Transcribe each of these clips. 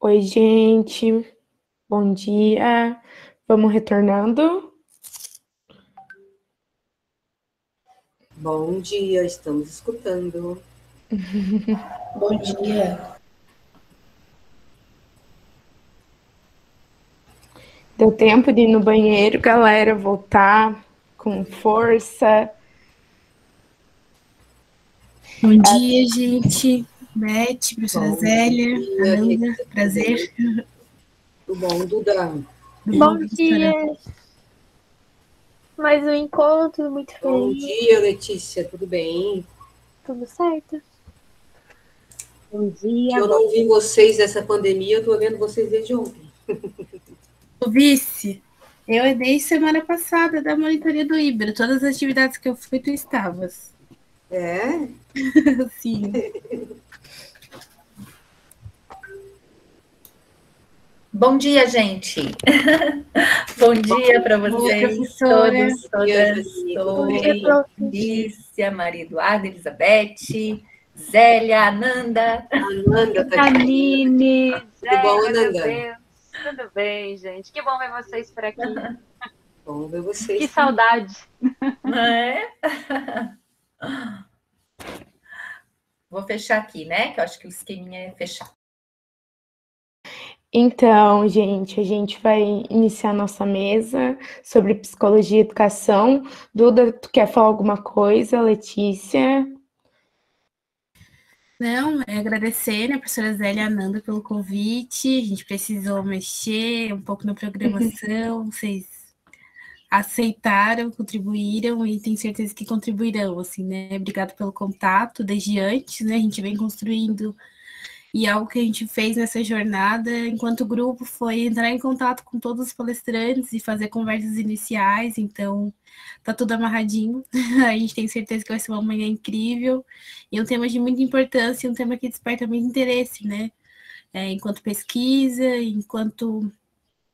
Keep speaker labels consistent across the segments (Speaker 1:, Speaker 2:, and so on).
Speaker 1: Oi, gente. Bom dia. Vamos retornando?
Speaker 2: Bom dia, estamos escutando.
Speaker 3: Bom dia.
Speaker 1: Deu tempo de ir no banheiro, galera, voltar com força.
Speaker 3: Bom dia, gente. Beth, professora
Speaker 2: Bom
Speaker 3: Zélia,
Speaker 2: dia,
Speaker 3: Ananda,
Speaker 2: Letícia, tudo
Speaker 3: prazer.
Speaker 2: bem? Tudo bom, Duda?
Speaker 3: Tudo bom,
Speaker 4: Bom
Speaker 3: professora?
Speaker 4: dia, mais um encontro, muito
Speaker 2: Bom
Speaker 4: feliz,
Speaker 2: dia, Letícia, tudo bem?
Speaker 4: tudo certo.
Speaker 5: Bom
Speaker 2: Que
Speaker 5: dia,
Speaker 2: eu não vi vocês nessa pandemia, eu tô vendo vocês desde ontem.
Speaker 3: O vice, eu dei semana passada da monitoria do Ibero. Todas as atividades que eu fui, tu estavas.
Speaker 2: É?
Speaker 3: Sim.
Speaker 5: Bom dia, gente. Bom dia para
Speaker 3: Oi,
Speaker 5: vocês,
Speaker 3: professora.
Speaker 5: todos,
Speaker 2: Bom dia,
Speaker 5: todas.
Speaker 2: Janine, tudo
Speaker 4: Bom dia,
Speaker 5: Oi,
Speaker 2: bem?
Speaker 4: prof.
Speaker 5: Lícia, Maria Eduarda, Elizabeth, Zélia, Ananda.
Speaker 2: Ananda tá aqui.
Speaker 6: Janine,
Speaker 2: Tudo bom,
Speaker 6: Zélia, meu
Speaker 2: Ananda?
Speaker 6: Deus, tudo bem, gente? Que bom ver vocês por aqui.
Speaker 2: Bom ver
Speaker 6: Que
Speaker 2: vocês.
Speaker 6: saudade.
Speaker 5: Não é? Vou fechar aqui, né? Que eu acho que o esqueminha é fechar.
Speaker 1: Então, gente, a gente vai iniciar nossa mesa sobre psicologia e educação. Duda, tu quer falar alguma coisa? Letícia?
Speaker 3: Não, é agradecer, né, professora Zélia e Ananda pelo convite. A gente precisou mexer um pouco na programação, vocês aceitaram, contribuíram e tenho certeza que contribuirão, assim, né? Obrigado pelo contato desde antes, né? A gente vem construindo e algo que a gente fez nessa jornada, enquanto grupo, foi entrar em contato com todos os palestrantes e fazer conversas iniciais, então tá tudo amarradinho. A gente tem certeza que vai ser uma manhã incrível e um tema de muita importância, um tema que desperta muito interesse, né? Enquanto pesquisa, enquanto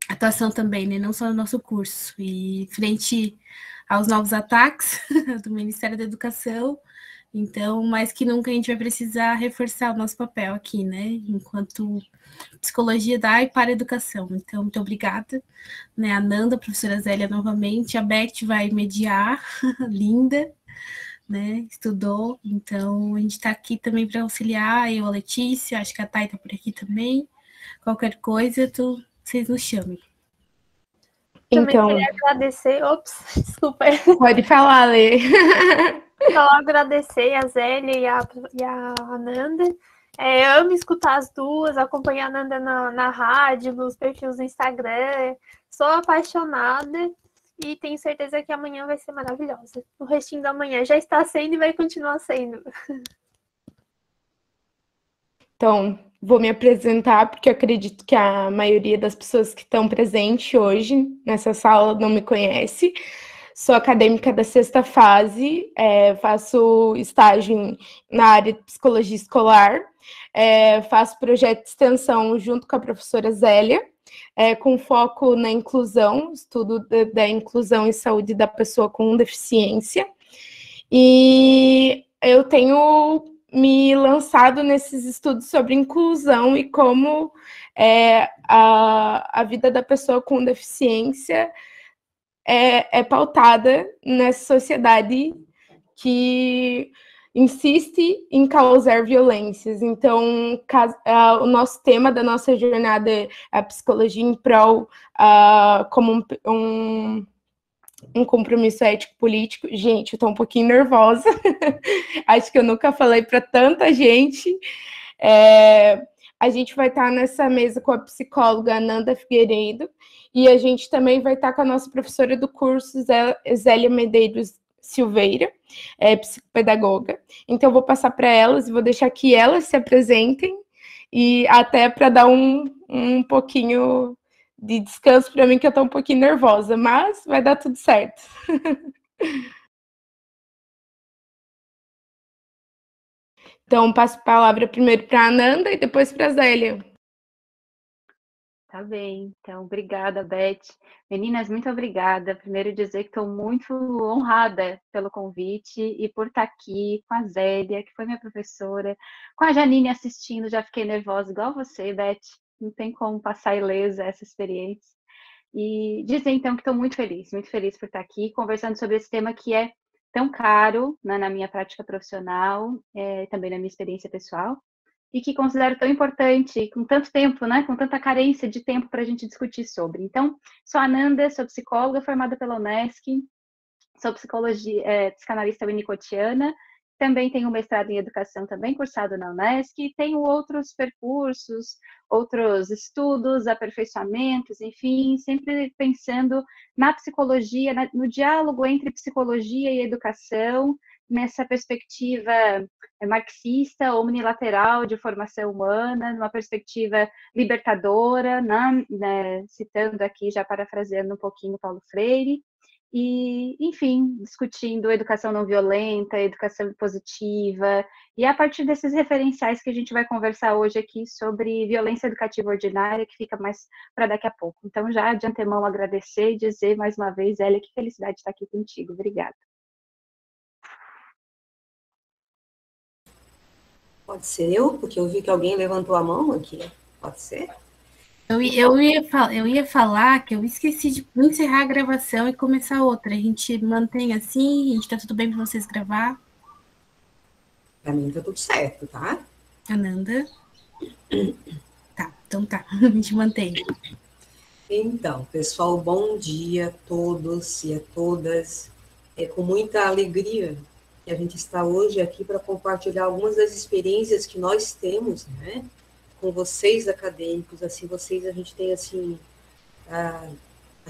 Speaker 3: atuação também, né? Não só no nosso curso. E frente aos novos ataques do Ministério da Educação, então, mais que nunca, a gente vai precisar reforçar o nosso papel aqui, né? Enquanto psicologia da e para a educação. Então, muito obrigada. Né? A Nanda, a professora Zélia, novamente. A Beth vai mediar, linda, né? Estudou. Então, a gente está aqui também para auxiliar. Eu, a Letícia, acho que a Thay está por aqui também. Qualquer coisa, vocês nos chamem.
Speaker 4: Também
Speaker 1: Então,
Speaker 4: queria agradecer, desculpa,
Speaker 1: pode falar, Lê.
Speaker 4: só agradecer a Zélia e a Ananda. Amo escutar as duas, acompanhar a Ananda na rádio, nos perfis do Instagram. Sou apaixonada e tenho certeza que amanhã vai ser maravilhosa. O restinho da manhã já está sendo e vai continuar sendo.
Speaker 1: Então, vou me apresentar, porque eu acredito que a maioria das pessoas que estão presentes hoje nessa sala não me conhece. Sou acadêmica da sexta fase, faço estágio na área de psicologia escolar, faço projeto de extensão junto com a professora Zélia, com foco na inclusão, estudo da inclusão e saúde da pessoa com deficiência. E eu tenho me lançado nesses estudos sobre inclusão e como a vida da pessoa com deficiência é pautada nessa sociedade que insiste em causar violências. Então, o nosso tema da nossa jornada é a psicologia em prol como um compromisso ético-político. Gente, eu tô um pouquinho nervosa. Acho que eu nunca falei para tanta gente. A gente vai estar nessa mesa com a psicóloga Ananda Figueiredo e a gente também vai estar com a nossa professora do curso, Zélia Medeiros Silveira, psicopedagoga. Então, eu vou passar para elas e vou deixar que elas se apresentem e até para dar um pouquinho de descanso para mim, que eu estou um pouquinho nervosa, mas vai dar tudo certo. Então, passo a palavra primeiro para a Ananda e depois para a Zélia.
Speaker 6: Tá bem, então, obrigada, Beth. Meninas, muito obrigada. Primeiro dizer que estou muito honrada pelo convite e por estar aqui com a Zélia, que foi minha professora, com a Janine assistindo, já fiquei nervosa igual você, Beth. não tem como passar ilesa essa experiência. E dizer, então, que estou muito feliz por estar aqui, conversando sobre esse tema que é tão caro, né, na minha prática profissional, também na minha experiência pessoal, e que considero tão importante, com tanto tempo, né, com tanta carência de tempo para a gente discutir sobre. Então, sou Ananda, sou psicóloga formada pela Unesc, sou psicanalista winnicottiana, também tenho mestrado em educação, também cursado na Unesc, tenho outros percursos, outros estudos, aperfeiçoamentos, enfim, sempre pensando na psicologia, no diálogo entre psicologia e educação, nessa perspectiva marxista, omnilateral de formação humana, numa perspectiva libertadora, né, citando aqui, já parafraseando um pouquinho Paulo Freire, e, enfim, discutindo educação não violenta, educação positiva, e a partir desses referenciais que a gente vai conversar hoje aqui sobre violência educativa ordinária, que fica mais para daqui a pouco. Então, já de antemão agradecer e dizer mais uma vez, Zélia, que felicidade estar aqui contigo. Obrigada.
Speaker 2: Pode ser eu, porque eu vi que alguém levantou a mão aqui. Pode ser?
Speaker 3: Eu ia falar que eu esqueci de encerrar a gravação e começar outra. A gente mantém assim, a gente tá tudo bem para vocês gravar?
Speaker 2: Para mim tá tudo certo, tá?
Speaker 3: Ananda? Tá, então tá, a gente mantém.
Speaker 2: Então, pessoal, bom dia a todos e a todas. É com muita alegria que a gente está hoje aqui para compartilhar algumas das experiências que nós temos, né, com vocês acadêmicos. Assim, a gente tem assim, a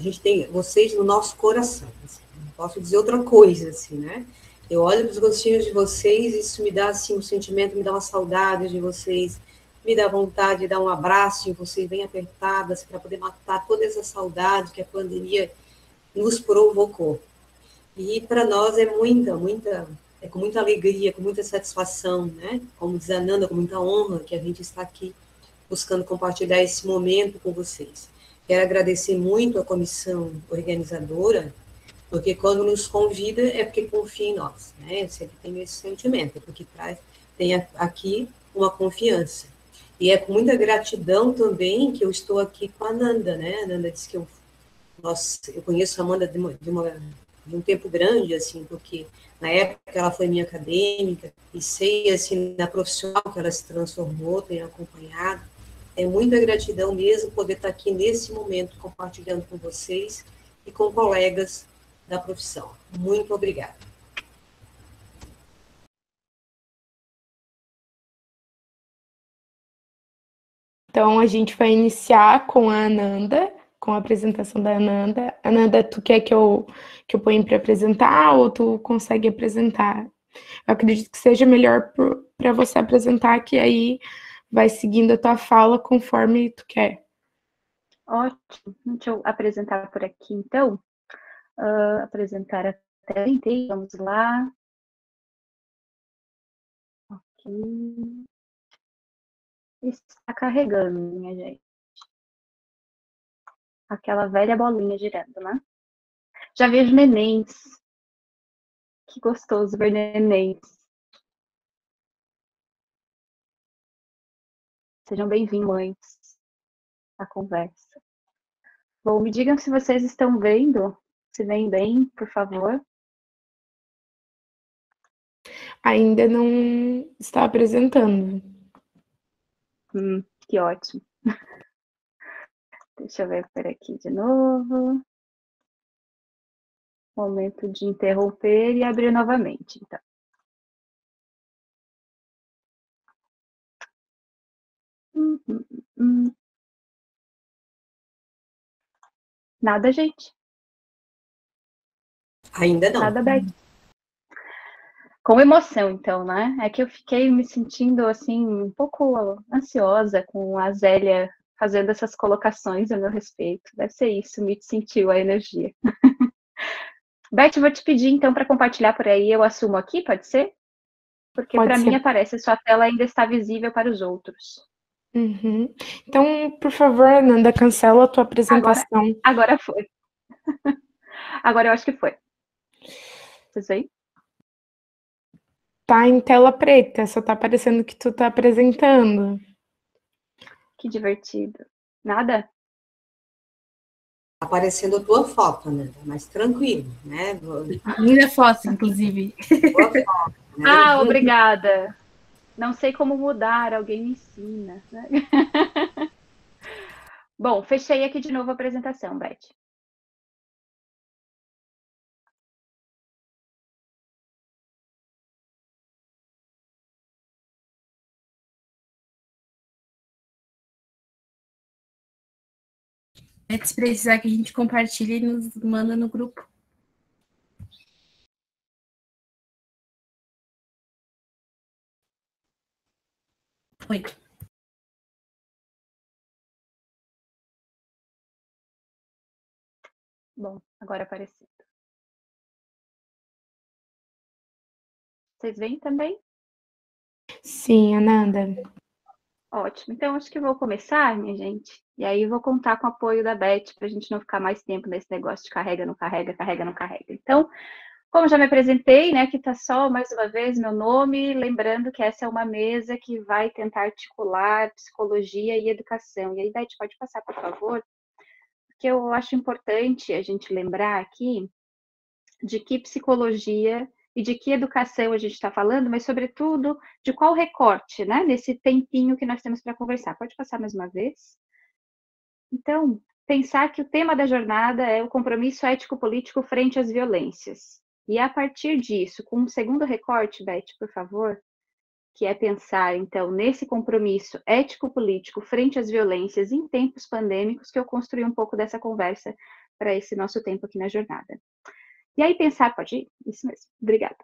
Speaker 2: gente tem vocês no nosso coração. Assim, não posso dizer outra coisa, assim, né? Eu olho para os rostinhos de vocês e isso me dá assim um sentimento, me dá uma saudade de vocês, me dá vontade de dar um abraço em vocês bem apertadas para poder matar toda essa saudade que a pandemia nos provocou. E para nós é com muita alegria, com muita satisfação, né? Como diz a Ananda, com muita honra que a gente está aqui buscando compartilhar esse momento com vocês. Quero agradecer muito a comissão organizadora, porque quando nos convida é porque confia em nós, né? Eu sempre tenho esse sentimento, porque tem aqui uma confiança. E é com muita gratidão também que eu estou aqui com a Ananda, né? A Ananda disse que eu conheço a Amanda de um tempo grande, assim, porque na época ela foi minha acadêmica, e sei, assim, na profissional que ela se transformou, tenho acompanhado. É muita gratidão mesmo poder estar aqui nesse momento compartilhando com vocês e com colegas da profissão. Muito obrigada.
Speaker 1: Então, a gente vai iniciar com a Ananda, com a apresentação da Ananda. Ananda, tu quer que eu ponha para apresentar ou tu consegue apresentar? Eu acredito que seja melhor para você apresentar, que aí vai seguindo a tua fala conforme tu quer.
Speaker 6: Ótimo. Deixa eu apresentar por aqui, então. Apresentar a tela, vamos lá. Ok. Está carregando, minha gente. Aquela velha bolinha girando, né? Já vejo nenéns. Que gostoso ver nenéns. Sejam bem-vindos, mães, à conversa. Bom, me digam se vocês estão vendo, se veem bem, por favor.
Speaker 1: Ainda não está apresentando.
Speaker 6: Que ótimo. Deixa eu ver por aqui de novo. Momento de interromper e abrir novamente, então. Nada, gente?
Speaker 2: Ainda não.
Speaker 6: Nada, Beck? Com emoção, então, né? É que eu fiquei me sentindo, assim, um pouco ansiosa com a Zélia fazendo essas colocações a meu respeito. Deve ser isso, me sentiu a energia. Beth, vou te pedir, então, para compartilhar por aí. Eu assumo aqui, pode ser? Porque para mim aparece, a sua tela ainda está visível para os outros.
Speaker 1: Uhum. Então, por favor, Ananda, cancela a tua apresentação.
Speaker 6: Agora foi. Agora eu acho que foi. Vocês veem?
Speaker 1: Tá em tela preta, só tá aparecendo que tu tá apresentando.
Speaker 6: Que divertido. Nada?
Speaker 2: Aparecendo a tua foto, né? Mas tranquilo, né?
Speaker 3: Linda foto, inclusive.
Speaker 2: Tua foto, né?
Speaker 6: Ah, obrigada. Não sei como mudar, alguém me ensina. Né? Bom, fechei aqui de novo a apresentação, Beth.
Speaker 3: Se precisar que a gente compartilhe e nos manda no grupo. Oi.
Speaker 6: Bom, agora aparecendo. Vocês veem também?
Speaker 1: Sim, Ananda.
Speaker 6: Ótimo. Então, acho que vou começar, minha gente. E aí vou contar com o apoio da Beth para a gente não ficar mais tempo nesse negócio de carrega, não carrega, carrega, não carrega. Então, como já me apresentei, né, aqui está só mais uma vez meu nome, lembrando que essa é uma mesa que vai tentar articular psicologia e educação. E aí, Beth, pode passar, por favor? Porque eu acho importante a gente lembrar aqui de que psicologia e de que educação a gente está falando, mas, sobretudo, de qual recorte, né, nesse tempinho que nós temos para conversar. Pode passar mais uma vez? Então, pensar que o tema da jornada é o compromisso ético-político frente às violências. E, a partir disso, com um segundo recorte, Beth, por favor, que é pensar, então, nesse compromisso ético-político frente às violências em tempos pandêmicos, que eu construí um pouco dessa conversa para esse nosso tempo aqui na jornada. E aí pensar, pode ir? Isso mesmo, obrigada.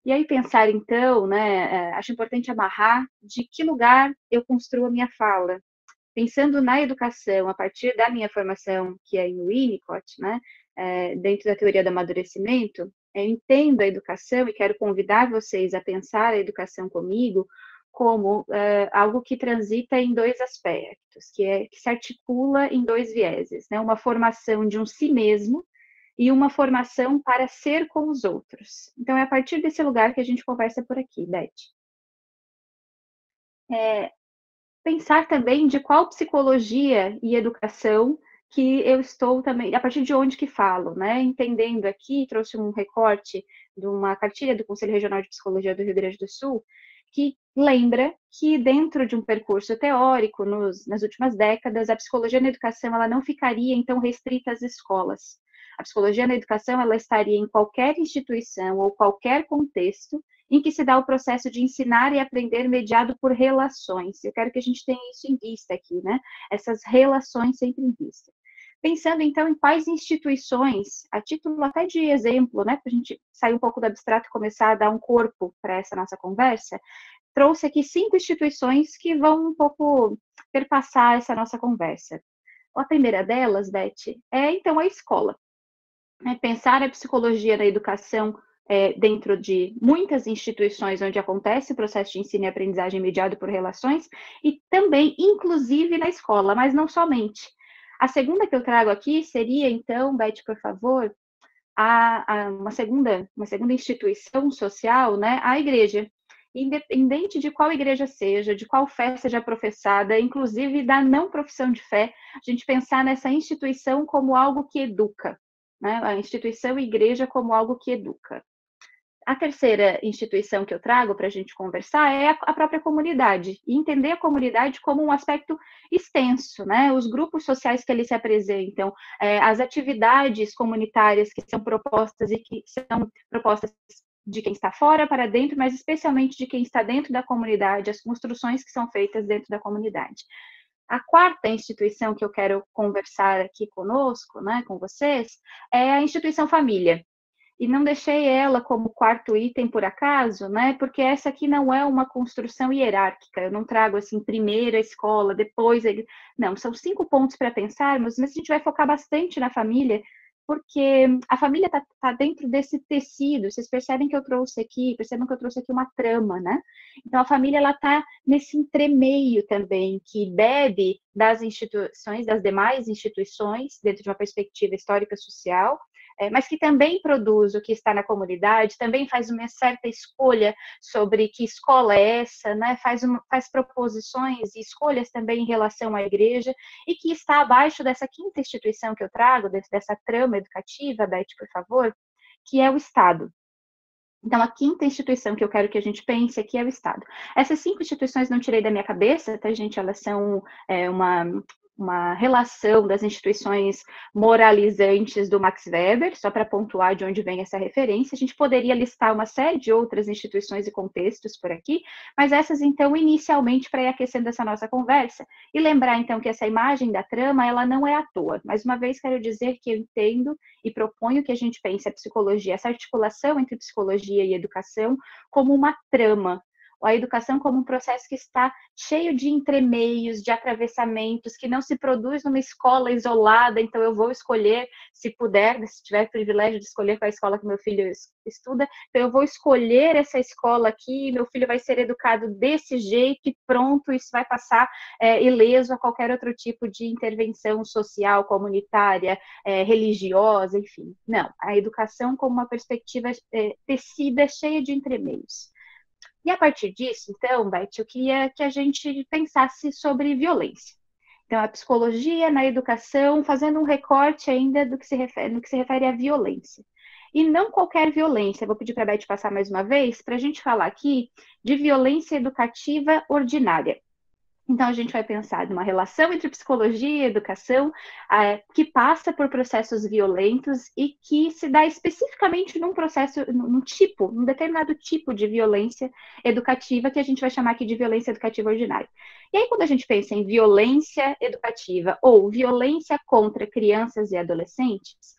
Speaker 6: E aí pensar, então, né, acho importante amarrar de que lugar eu construo a minha fala. Pensando na educação, a partir da minha formação, que é em Winnicott, né, dentro da teoria do amadurecimento, eu entendo a educação e quero convidar vocês a pensar a educação comigo como algo que transita em dois aspectos, que se articula em dois vieses, né, uma formação de um si mesmo, e uma formação para ser com os outros. Então, é a partir desse lugar que a gente conversa por aqui, Beth. Pensar também de qual psicologia e educação que eu estou também, a partir de onde que falo, né? Entendendo aqui, trouxe um recorte de uma cartilha do Conselho Regional de Psicologia do Rio Grande do Sul, que lembra que dentro de um percurso teórico, nas últimas décadas, a psicologia na educação ela não ficaria, então, restrita às escolas. A psicologia na educação ela estaria em qualquer instituição ou qualquer contexto em que se dá o processo de ensinar e aprender mediado por relações. Eu quero que a gente tenha isso em vista aqui, né? Essas relações sempre em vista. Pensando, então, em quais instituições, a título até de exemplo, né, para a gente sair um pouco do abstrato e começar a dar um corpo para essa nossa conversa, trouxe aqui 5 instituições que vão um pouco perpassar essa nossa conversa. A primeira delas, Beth, é, então, a escola. Pensar a psicologia na educação dentro de muitas instituições onde acontece o processo de ensino e aprendizagem mediado por relações e também, inclusive, na escola, mas não somente. A segunda que eu trago aqui seria, então, Beth, por favor, uma segunda instituição social, né, a igreja. Independente de qual igreja seja, de qual fé seja professada, inclusive da não profissão de fé, a gente pensar nessa instituição como algo que educa, né? A instituição e igreja como algo que educa. A terceira instituição que eu trago para a gente conversar é a própria comunidade, e entender a comunidade como um aspecto extenso, né? Os grupos sociais que ali se apresentam, as atividades comunitárias que são propostas e que são propostas de quem está fora para dentro, mas especialmente de quem está dentro da comunidade, as construções que são feitas dentro da comunidade. A quarta instituição que eu quero conversar aqui conosco, né, com vocês, é a instituição família. E não deixei ela como quarto item por acaso, né? Porque essa aqui não é uma construção hierárquica. Eu não trago assim primeiro a escola, depois não, são 5 pontos para pensarmos, mas a gente vai focar bastante na família, porque a família está dentro desse tecido. Vocês percebem que eu trouxe aqui uma trama, né? Então a família ela está nesse entremeio também, que bebe das instituições, das demais instituições, dentro de uma perspectiva histórica social, mas que também produz o que está na comunidade, também faz uma certa escolha sobre que escola é essa, né? Faz proposições e escolhas também em relação à igreja, e que está abaixo dessa quinta instituição que eu trago, dessa trama educativa, Beth, por favor, que é o Estado. Então, a quinta instituição que eu quero que a gente pense aqui é o Estado. Essas 5 instituições não tirei da minha cabeça, tá, gente? Elas são uma relação das instituições moralizantes do Max Weber, só para pontuar de onde vem essa referência. A gente poderia listar uma série de outras instituições e contextos por aqui, mas essas, então, inicialmente, para ir aquecendo essa nossa conversa. E lembrar, então, que essa imagem da trama, ela não é à toa. Mais uma vez, quero dizer que eu entendo e proponho que a gente pense a psicologia, essa articulação entre psicologia e educação, como uma trama. A educação como um processo que está cheio de entremeios, de atravessamentos, que não se produz numa escola isolada, então eu vou escolher, se puder, se tiver o privilégio de escolher qual é a escola que meu filho estuda, então eu vou escolher essa escola aqui, meu filho vai ser educado desse jeito e pronto, isso vai passar ileso a qualquer outro tipo de intervenção social, comunitária, religiosa, enfim. Não, a educação como uma perspectiva tecida, cheia de entremeios. E a partir disso, então, Beth, eu queria que a gente pensasse sobre violência. Então, a psicologia na educação, fazendo um recorte ainda no que se refere à violência. E não qualquer violência, vou pedir para a Beth passar mais uma vez, para a gente falar aqui de violência educativa ordinária. Então, a gente vai pensar numa relação entre psicologia e educação que passa por processos violentos e que se dá especificamente num processo, num determinado tipo de violência educativa que a gente vai chamar aqui de violência educativa ordinária. E aí, quando a gente pensa em violência educativa ou violência contra crianças e adolescentes,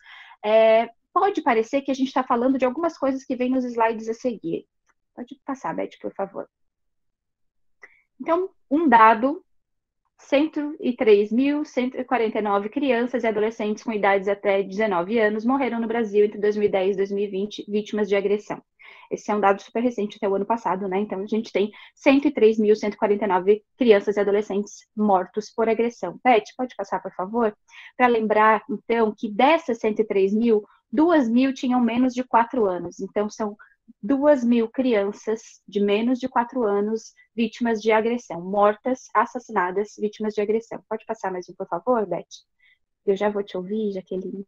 Speaker 6: pode parecer que a gente está falando de algumas coisas que vêm nos slides a seguir. Pode passar, Beth, por favor. Então, um dado, 103.149 crianças e adolescentes com idades até 19 anos morreram no Brasil entre 2010 e 2020 vítimas de agressão. Esse é um dado super recente, até o ano passado, né? Então, a gente tem 103.149 crianças e adolescentes mortos por agressão. Beth, pode passar, por favor? Para lembrar, então, que dessas 103.000, 2.000 tinham menos de 4 anos. Então, são 2.000 crianças de menos de 4 anos vítimas de agressão, mortas, assassinadas, vítimas de agressão. Pode passar mais um, por favor, Beth? Eu já vou te ouvir, Jaqueline.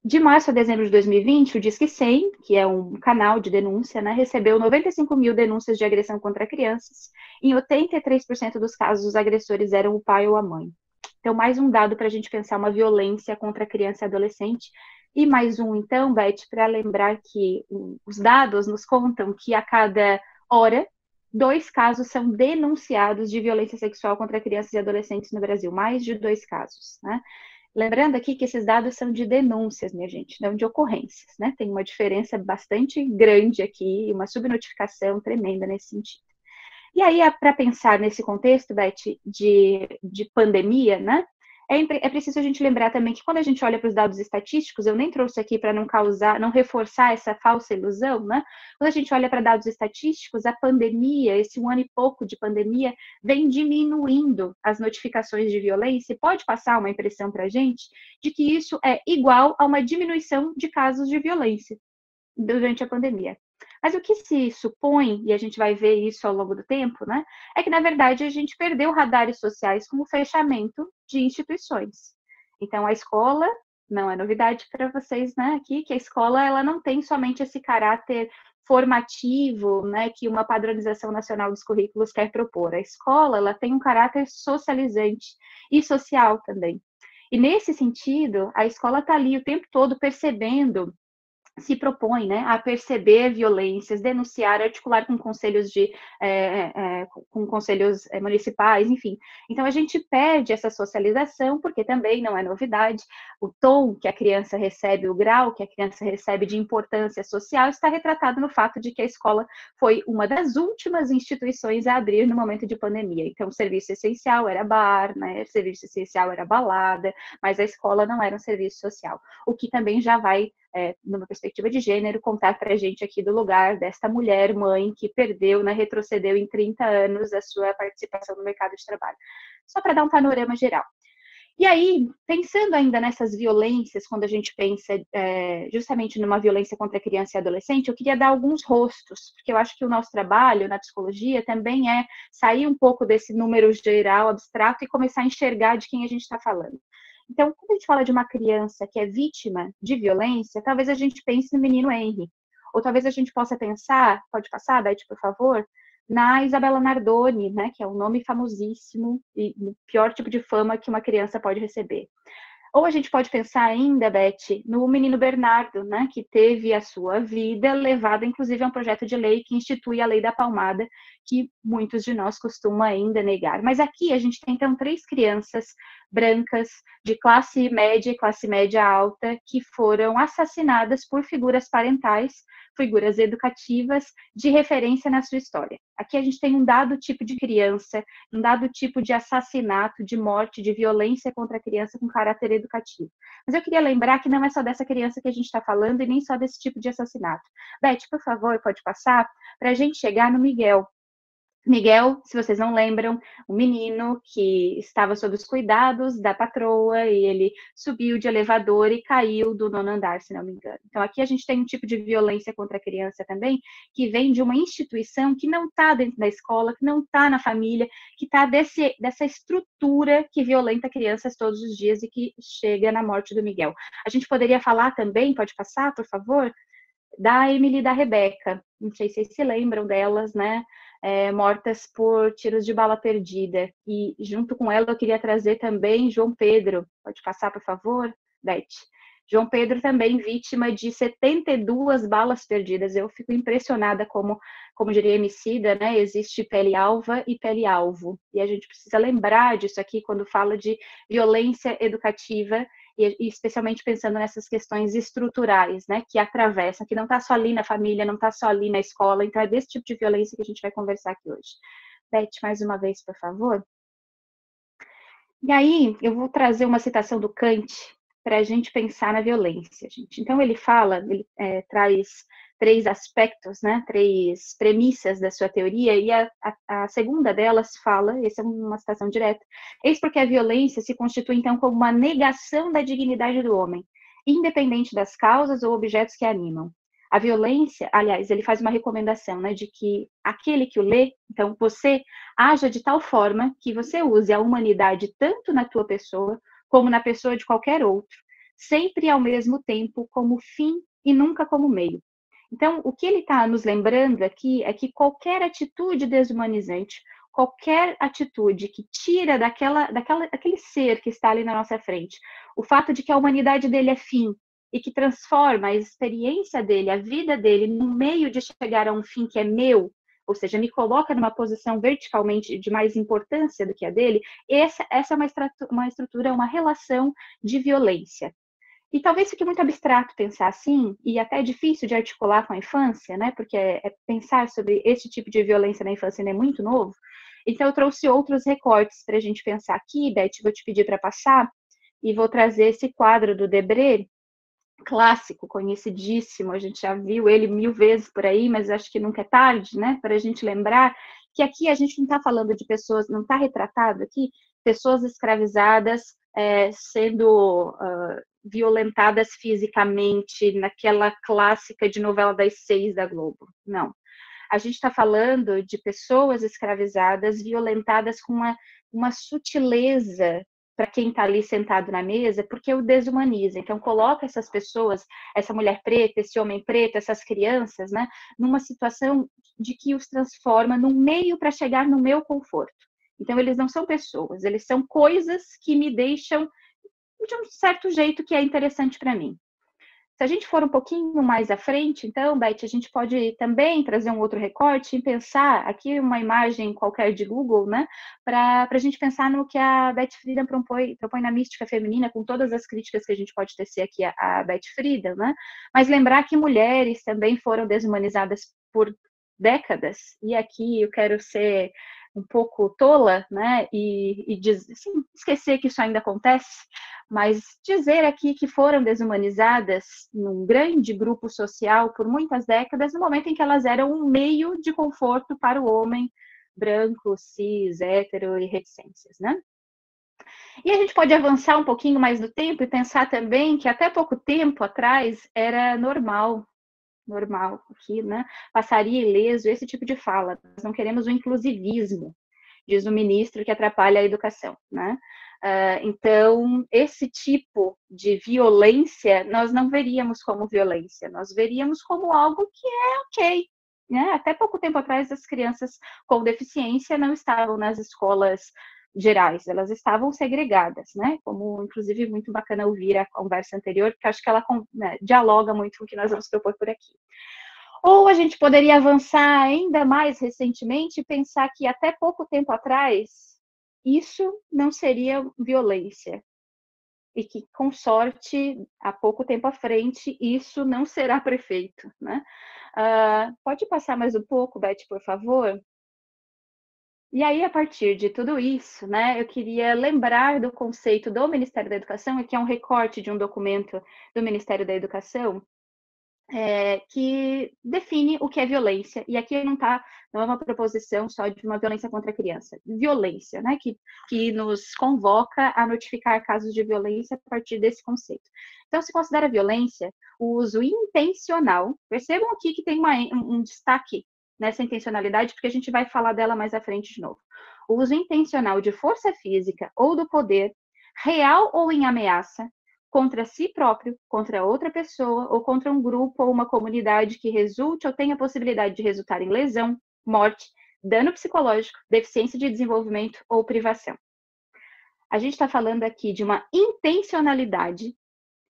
Speaker 6: De março a dezembro de 2020, o Disque 100, que é um canal de denúncia, né, recebeu 95.000 denúncias de agressão contra crianças. Em 83% dos casos, os agressores eram o pai ou a mãe. Então, mais um dado para a gente pensar uma violência contra criança e adolescente. E mais um, então, Beth, para lembrar que os dados nos contam que a cada hora, 2 casos são denunciados de violência sexual contra crianças e adolescentes no Brasil. Mais de 2 casos, né? Lembrando aqui que esses dados são de denúncias, minha gente, não de ocorrências, né? Tem uma diferença bastante grande aqui, uma subnotificação tremenda nesse sentido. E aí, para pensar nesse contexto, Beth, de pandemia, né? É preciso a gente lembrar também que quando a gente olha para os dados estatísticos, eu nem trouxe aqui para não reforçar essa falsa ilusão, né? Quando a gente olha para dados estatísticos, a pandemia, esse 1 ano e pouco de pandemia, vem diminuindo as notificações de violência e pode passar uma impressão para a gente de que isso é igual a uma diminuição de casos de violência durante a pandemia. Mas o que se supõe, e a gente vai ver isso ao longo do tempo, né, é que, na verdade, a gente perdeu radares sociais com o fechamento de instituições. Então, a escola, não é novidade para vocês, né, aqui, que a escola ela não tem somente esse caráter formativo, né, que uma padronização nacional dos currículos quer propor. A escola ela tem um caráter socializante e social também. E, nesse sentido, a escola está ali o tempo todo percebendo, se propõe, né, a perceber violências, denunciar, articular com conselhos municipais, enfim. Então, a gente perde essa socialização, porque também não é novidade, o tom que a criança recebe, o grau que a criança recebe de importância social está retratado no fato de que a escola foi uma das últimas instituições a abrir no momento de pandemia. Então, o serviço essencial era bar, né, o serviço essencial era balada, mas a escola não era um serviço social, o que também já vai, numa perspectiva de gênero, contar para a gente aqui do lugar desta mulher, mãe, que perdeu, né, retrocedeu em 30 anos a sua participação no mercado de trabalho. Só para dar um panorama geral. E aí, pensando ainda nessas violências, quando a gente pensa justamente numa violência contra a criança e adolescente, eu queria dar alguns rostos, porque eu acho que o nosso trabalho na psicologia também é sair um pouco desse número geral, abstrato, e começar a enxergar de quem a gente está falando. Então, quando a gente fala de uma criança que é vítima de violência, talvez a gente pense no menino Henry. Ou talvez a gente possa pensar, pode passar, Beth, por favor, na Isabela Nardoni, né, que é um nome famosíssimo e o pior tipo de fama que uma criança pode receber. Ou a gente pode pensar ainda, Beth, no menino Bernardo, né, que teve a sua vida levada, inclusive, a um projeto de lei que institui a Lei da Palmada, que muitos de nós costumam ainda negar. Mas aqui a gente tem, então, 3 crianças brancas de classe média alta, que foram assassinadas por figuras parentais, figuras educativas de referência na sua história. Aqui a gente tem um dado tipo de criança, um dado tipo de assassinato, de morte, de violência contra a criança com caráter educativo. Mas eu queria lembrar que não é só dessa criança que a gente está falando e nem só desse tipo de assassinato. Beth, por favor, pode passar para a gente chegar no Miguel. Miguel, se vocês não lembram, um menino que estava sob os cuidados da patroa e ele subiu de elevador e caiu do 9º andar, se não me engano. Então, aqui a gente tem um tipo de violência contra a criança também, que vem de uma instituição que não está dentro da escola, que não está na família, que está dessa estrutura que violenta crianças todos os dias e que chega na morte do Miguel. A gente poderia falar também, pode passar, por favor, da Emily e da Rebeca. Não sei se vocês se lembram delas, né? Mortas por tiros de bala perdida. E junto com ela eu queria trazer também João Pedro. Pode passar, por favor, Beth? João Pedro também vítima de 72 balas perdidas. Eu fico impressionada como diria Emicida, né? Existe pele alva e pele alvo. E a gente precisa lembrar disso aqui quando fala de violência educativa, e especialmente pensando nessas questões estruturais, né, que atravessam, que não está só ali na família, não está só ali na escola. Então é desse tipo de violência que a gente vai conversar aqui hoje. Beth, mais uma vez, por favor. E aí, eu vou trazer uma citação do Kant para a gente pensar na violência, gente. Então ele traz 3 aspectos, né, 3 premissas da sua teoria, e a segunda delas fala, essa é uma citação direta: eis porque a violência se constitui, então, como uma negação da dignidade do homem, independente das causas ou objetos que a animam. A violência, aliás, ele faz uma recomendação, né, de que aquele que o lê, então você, haja de tal forma que você use a humanidade tanto na tua pessoa, como na pessoa de qualquer outro, sempre ao mesmo tempo como fim e nunca como meio. Então, o que ele está nos lembrando aqui é que qualquer atitude desumanizante, qualquer atitude que tira daquele ser que está ali na nossa frente, o fato de que a humanidade dele é fim e que transforma a experiência dele, a vida dele, no meio de chegar a um fim que é meu, ou seja, me coloca numa posição verticalmente de mais importância do que a dele, essa é uma estrutura, uma relação de violência. E talvez fique muito abstrato pensar assim, e até difícil de articular com a infância, né? Porque pensar sobre esse tipo de violência na infância ainda é muito novo. Então, eu trouxe outros recortes para a gente pensar aqui. Beth, vou te pedir para passar, e vou trazer esse quadro do Debré, clássico, conhecidíssimo, a gente já viu ele 1000 vezes por aí, mas acho que nunca é tarde, né? Para a gente lembrar que aqui a gente não está falando de pessoas, não está retratado aqui, pessoas escravizadas sendo violentadas fisicamente, naquela clássica de novela das 6 da Globo. Não. A gente está falando de pessoas escravizadas, violentadas com uma sutileza para quem está ali sentado na mesa, porque o desumaniza. Então, coloca essas pessoas, essa mulher preta, esse homem preto, essas crianças, né, numa situação de que os transforma num meio para chegar no meu conforto. Então, eles não são pessoas, eles são coisas que me deixam de um certo jeito que é interessante para mim. Se a gente for um pouquinho mais à frente, então, Beth, a gente pode também trazer um outro recorte e pensar aqui uma imagem qualquer de Google, né, para a gente pensar no que a Beth Friedan propõe na mística feminina, com todas as críticas que a gente pode tecer aqui a Beth Friedan, né, mas lembrar que mulheres também foram desumanizadas por décadas, e aqui eu quero ser um pouco tola, né, e assim, esquecer que isso ainda acontece, mas dizer aqui que foram desumanizadas num grande grupo social por muitas décadas, no momento em que elas eram um meio de conforto para o homem branco, cis, hétero e reticências, né? E a gente pode avançar um pouquinho mais no tempo e pensar também que até pouco tempo atrás era normal aqui, né? Passaria ileso esse tipo de fala. Nós não queremos o inclusivismo, diz o ministro, que atrapalha a educação, né? Então, esse tipo de violência, nós não veríamos como violência, nós veríamos como algo que é ok, né? Até pouco tempo atrás, as crianças com deficiência não estavam nas escolas gerais, elas estavam segregadas, né? Como, inclusive, muito bacana ouvir a conversa anterior, porque acho que ela, né, dialoga muito com o que nós vamos propor por aqui. Ou a gente poderia avançar ainda mais recentemente e pensar que até pouco tempo atrás isso não seria violência. E que, com sorte, há pouco tempo à frente, isso não será prefeito, né? Pode passar mais um pouco, Beth, por favor? E aí, a partir de tudo isso, né, eu queria lembrar do conceito do Ministério da Educação, que é um recorte de um documento do Ministério da Educação, que define o que é violência. E aqui não é uma proposição só de uma violência contra a criança. Violência, né, que nos convoca a notificar casos de violência a partir desse conceito. Então, se considera violência o uso intencional. Percebam aqui que tem um destaque nessa intencionalidade, porque a gente vai falar dela mais à frente de novo. O uso intencional de força física ou do poder, real ou em ameaça, contra si próprio, contra outra pessoa, ou contra um grupo ou uma comunidade que resulte ou tenha a possibilidade de resultar em lesão, morte, dano psicológico, deficiência de desenvolvimento ou privação. A gente está falando aqui de uma intencionalidade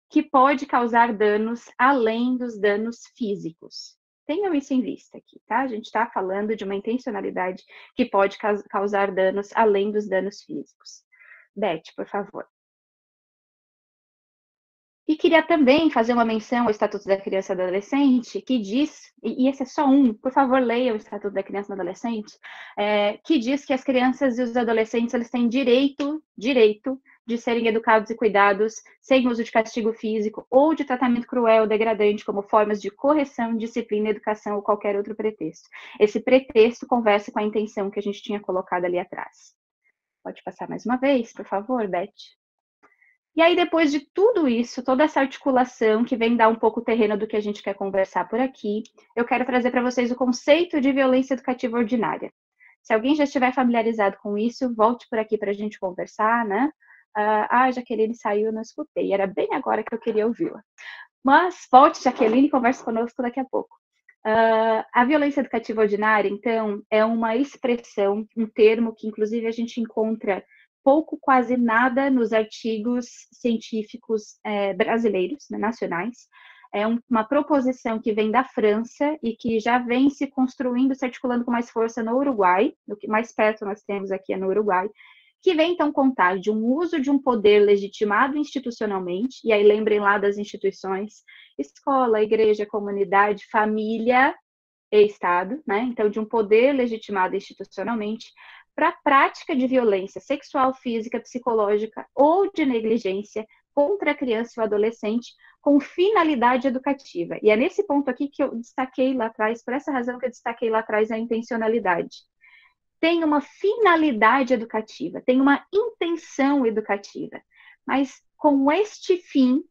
Speaker 6: que pode causar danos além dos danos físicos. Tenham isso em vista aqui, tá? A gente está falando de uma intencionalidade que pode causar danos além dos danos físicos. Beth, por favor. E queria também fazer uma menção ao Estatuto da Criança e do Adolescente, que diz, e esse é só por favor, leia o Estatuto da Criança e do Adolescente, que diz que as crianças e os adolescentes eles têm direito de serem educados e cuidados sem uso de castigo físico ou de tratamento cruel ou degradante como formas de correção, disciplina, educação ou qualquer outro pretexto. Esse pretexto conversa com a intenção que a gente tinha colocado ali atrás. Pode passar mais uma vez, por favor, Beth? E aí, depois de tudo isso, toda essa articulação que vem dar um pouco o terreno do que a gente quer conversar por aqui, eu quero trazer para vocês o conceito de violência educativa ordinária. Se alguém já estiver familiarizado com isso, volte por aqui para a gente conversar, né? Jaqueline saiu, eu não escutei. Era bem agora que eu queria ouvi-la. Mas volte, Jaqueline, e converse conosco daqui a pouco. A violência educativa ordinária, então, é uma expressão, um termo que, inclusive, a gente encontra pouco, quase nada nos artigos científicos brasileiros, né, nacionais. É uma proposição que vem da França e que já vem se construindo, se articulando com mais força no Uruguai, o que mais perto nós temos aqui é no Uruguai, que vem, então, contar de um uso de um poder legitimado institucionalmente, e aí lembrem lá das instituições, escola, igreja, comunidade, família e Estado, né? Então, de um poder legitimado institucionalmente, para a prática de violência sexual, física, psicológica ou de negligência contra a criança e o adolescente com finalidade educativa. E é nesse ponto aqui que eu destaquei lá atrás, por essa razão que eu destaquei lá atrás a intencionalidade. Tem uma finalidade educativa, tem uma intenção educativa, mas com este fim,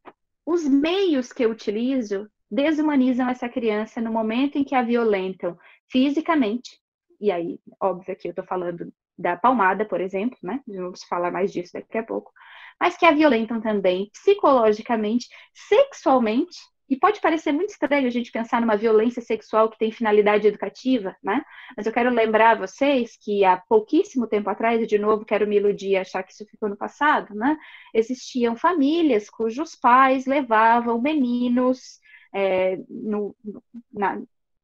Speaker 6: os meios que eu utilizo desumanizam essa criança no momento em que a violentam fisicamente, e aí, óbvio que eu estou falando da palmada, por exemplo, né? Vamos falar mais disso daqui a pouco, mas que a violentam também psicologicamente, sexualmente, e pode parecer muito estranho a gente pensar numa violência sexual que tem finalidade educativa, né? Mas eu quero lembrar a vocês que há pouquíssimo tempo atrás, e de novo quero me iludir e achar que isso ficou no passado, né? Existiam famílias cujos pais levavam meninos na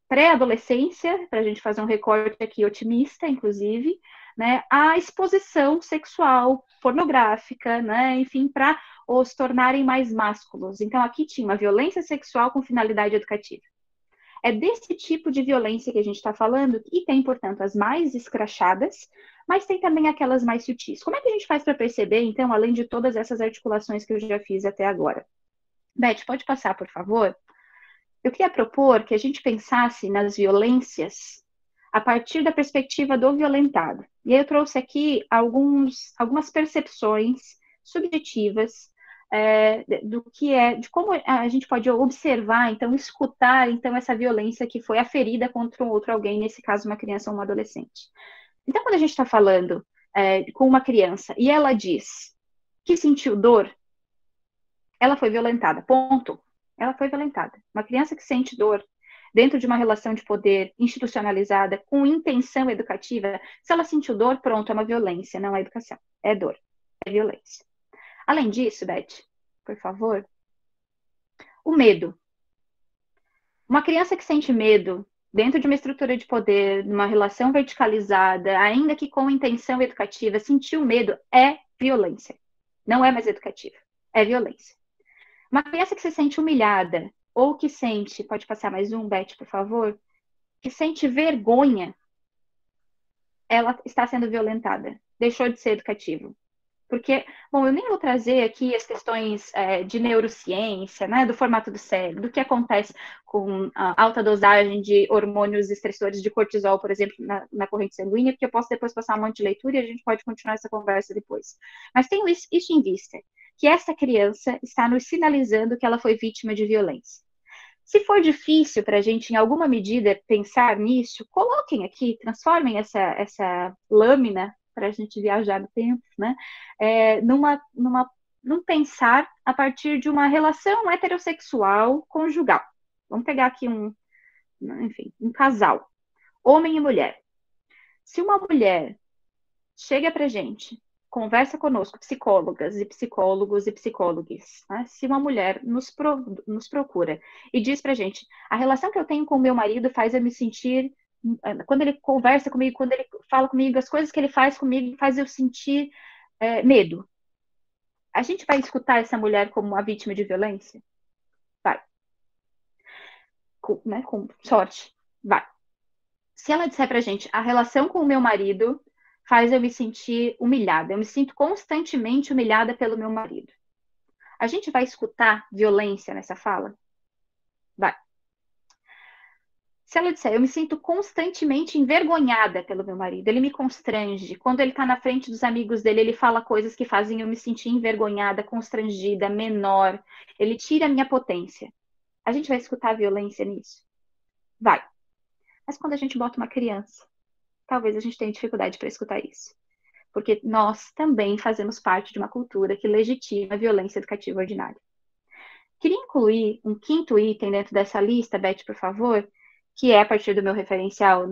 Speaker 6: pré-adolescência, para a gente fazer um recorte aqui otimista, inclusive, né, a exposição sexual, pornográfica, né, enfim, para os tornarem mais másculos. Então, aqui tinha uma violência sexual com finalidade educativa. É desse tipo de violência que a gente está falando, e tem, portanto, as mais escrachadas, mas tem também aquelas mais sutis. Como é que a gente faz para perceber, então, além de todas essas articulações que eu já fiz até agora? Beth, pode passar, por favor? Eu queria propor que a gente pensasse nas violências a partir da perspectiva do violentado. E aí eu trouxe aqui algumas percepções subjetivas do que de como a gente pode observar, então, escutar, então, essa violência que foi aferida contra um outro alguém, nesse caso, uma criança ou um adolescente. Então, quando a gente está falando com uma criança e ela diz que sentiu dor, ela foi violentada, ponto. Ela foi violentada. Uma criança que sente dor dentro de uma relação de poder institucionalizada, com intenção educativa, se ela sentiu dor, pronto, é uma violência, não é educação, é dor, é violência. Além disso, Beth, por favor, o medo. Uma criança que sente medo dentro de uma estrutura de poder, numa relação verticalizada, ainda que com intenção educativa, sentir medo é violência. Não é mais educativa, é violência. Uma criança que se sente humilhada, ou que sente, pode passar mais um, Beth, por favor, que sente vergonha, ela está sendo violentada, deixou de ser educativo. Porque, bom, eu nem vou trazer aqui as questões de neurociência, né, do formato do cérebro, do que acontece com a alta dosagem de hormônios estressores de cortisol, por exemplo, na corrente sanguínea, porque eu posso depois passar um monte de leitura e a gente pode continuar essa conversa depois. Mas tenho isso em vista, que essa criança está nos sinalizando que ela foi vítima de violência. Se for difícil para a gente, em alguma medida, pensar nisso, coloquem aqui, transformem essa lâmina para a gente viajar no tempo, né? Num pensar a partir de uma relação heterossexual conjugal. Vamos pegar aqui um casal, homem e mulher. Se uma mulher chega para a gente, conversa conosco, psicólogas e psicólogos e psicólogas, né? Se uma mulher nos procura e diz pra gente, a relação que eu tenho com o meu marido faz eu me sentir, quando ele conversa comigo, quando ele fala comigo, as coisas que ele faz comigo faz eu sentir medo. A gente vai escutar essa mulher como uma vítima de violência? Vai. Com sorte. Vai. Se ela disser pra gente, a relação com o meu marido faz eu me sentir humilhada. Eu me sinto constantemente humilhada pelo meu marido. A gente vai escutar violência nessa fala? Vai. Se ela disser, eu me sinto constantemente envergonhada pelo meu marido, ele me constrange. Quando ele está na frente dos amigos dele, ele fala coisas que fazem eu me sentir envergonhada, constrangida, menor. Ele tira a minha potência. A gente vai escutar violência nisso? Vai. Mas quando a gente bota uma criança, talvez a gente tenha dificuldade para escutar isso. Porque nós também fazemos parte de uma cultura que legitima a violência educativa ordinária. Queria incluir um quinto item dentro dessa lista, Beth, por favor, que é a partir do meu referencial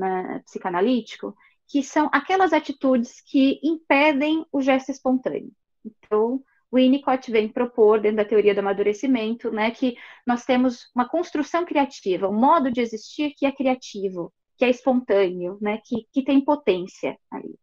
Speaker 6: psicanalítico, que são aquelas atitudes que impedem o gesto espontâneo. Então, o Winnicott vem propor, dentro da teoria do amadurecimento, né, que nós temos uma construção criativa, um modo de existir que é criativo, que é espontâneo, né, que tem potência ali.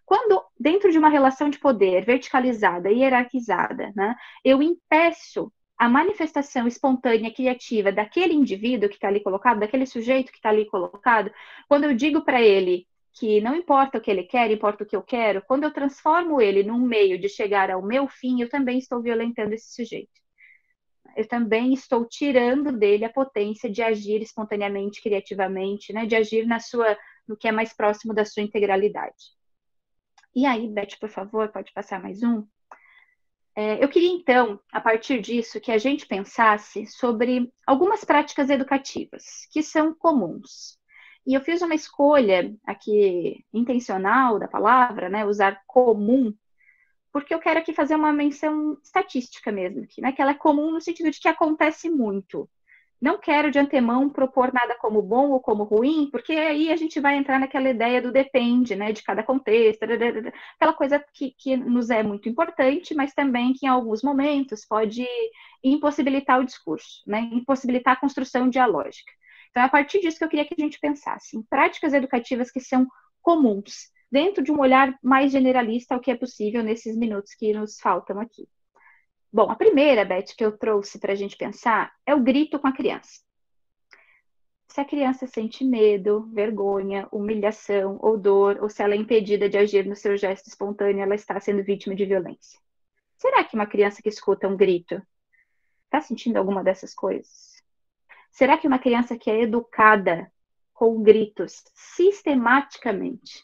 Speaker 6: Quando, dentro de uma relação de poder verticalizada e hierarquizada, né, eu impeço a manifestação espontânea, criativa daquele indivíduo que está ali colocado, daquele sujeito que está ali colocado, quando eu digo para ele que não importa o que ele quer, importa o que eu quero, quando eu transformo ele num meio de chegar ao meu fim, eu também estou violentando esse sujeito. Eu também estou tirando dele a potência de agir espontaneamente, criativamente, né, de agir no que é mais próximo da sua integralidade. E aí, Beth, por favor, pode passar mais um? Eu queria, então, a partir disso, que a gente pensasse sobre algumas práticas educativas que são comuns. E eu fiz uma escolha aqui intencional da palavra, né, usar comum, porque eu quero aqui fazer uma menção estatística mesmo, aqui, né, que ela é comum no sentido de que acontece muito. Não quero de antemão propor nada como bom ou como ruim, porque aí a gente vai entrar naquela ideia do depende, né, de cada contexto, aquela coisa que nos é muito importante, mas também que em alguns momentos pode impossibilitar o discurso, né, impossibilitar a construção dialógica. Então, é a partir disso que eu queria que a gente pensasse em práticas educativas que são comuns, dentro de um olhar mais generalista ao que é possível nesses minutos que nos faltam aqui. Bom, a primeira, Beth, que eu trouxe para a gente pensar é o grito com a criança. Se a criança sente medo, vergonha, humilhação ou dor, ou se ela é impedida de agir no seu gesto espontâneo, ela está sendo vítima de violência. Será que uma criança que escuta um grito está sentindo alguma dessas coisas? Será que uma criança que é educada com gritos sistematicamente,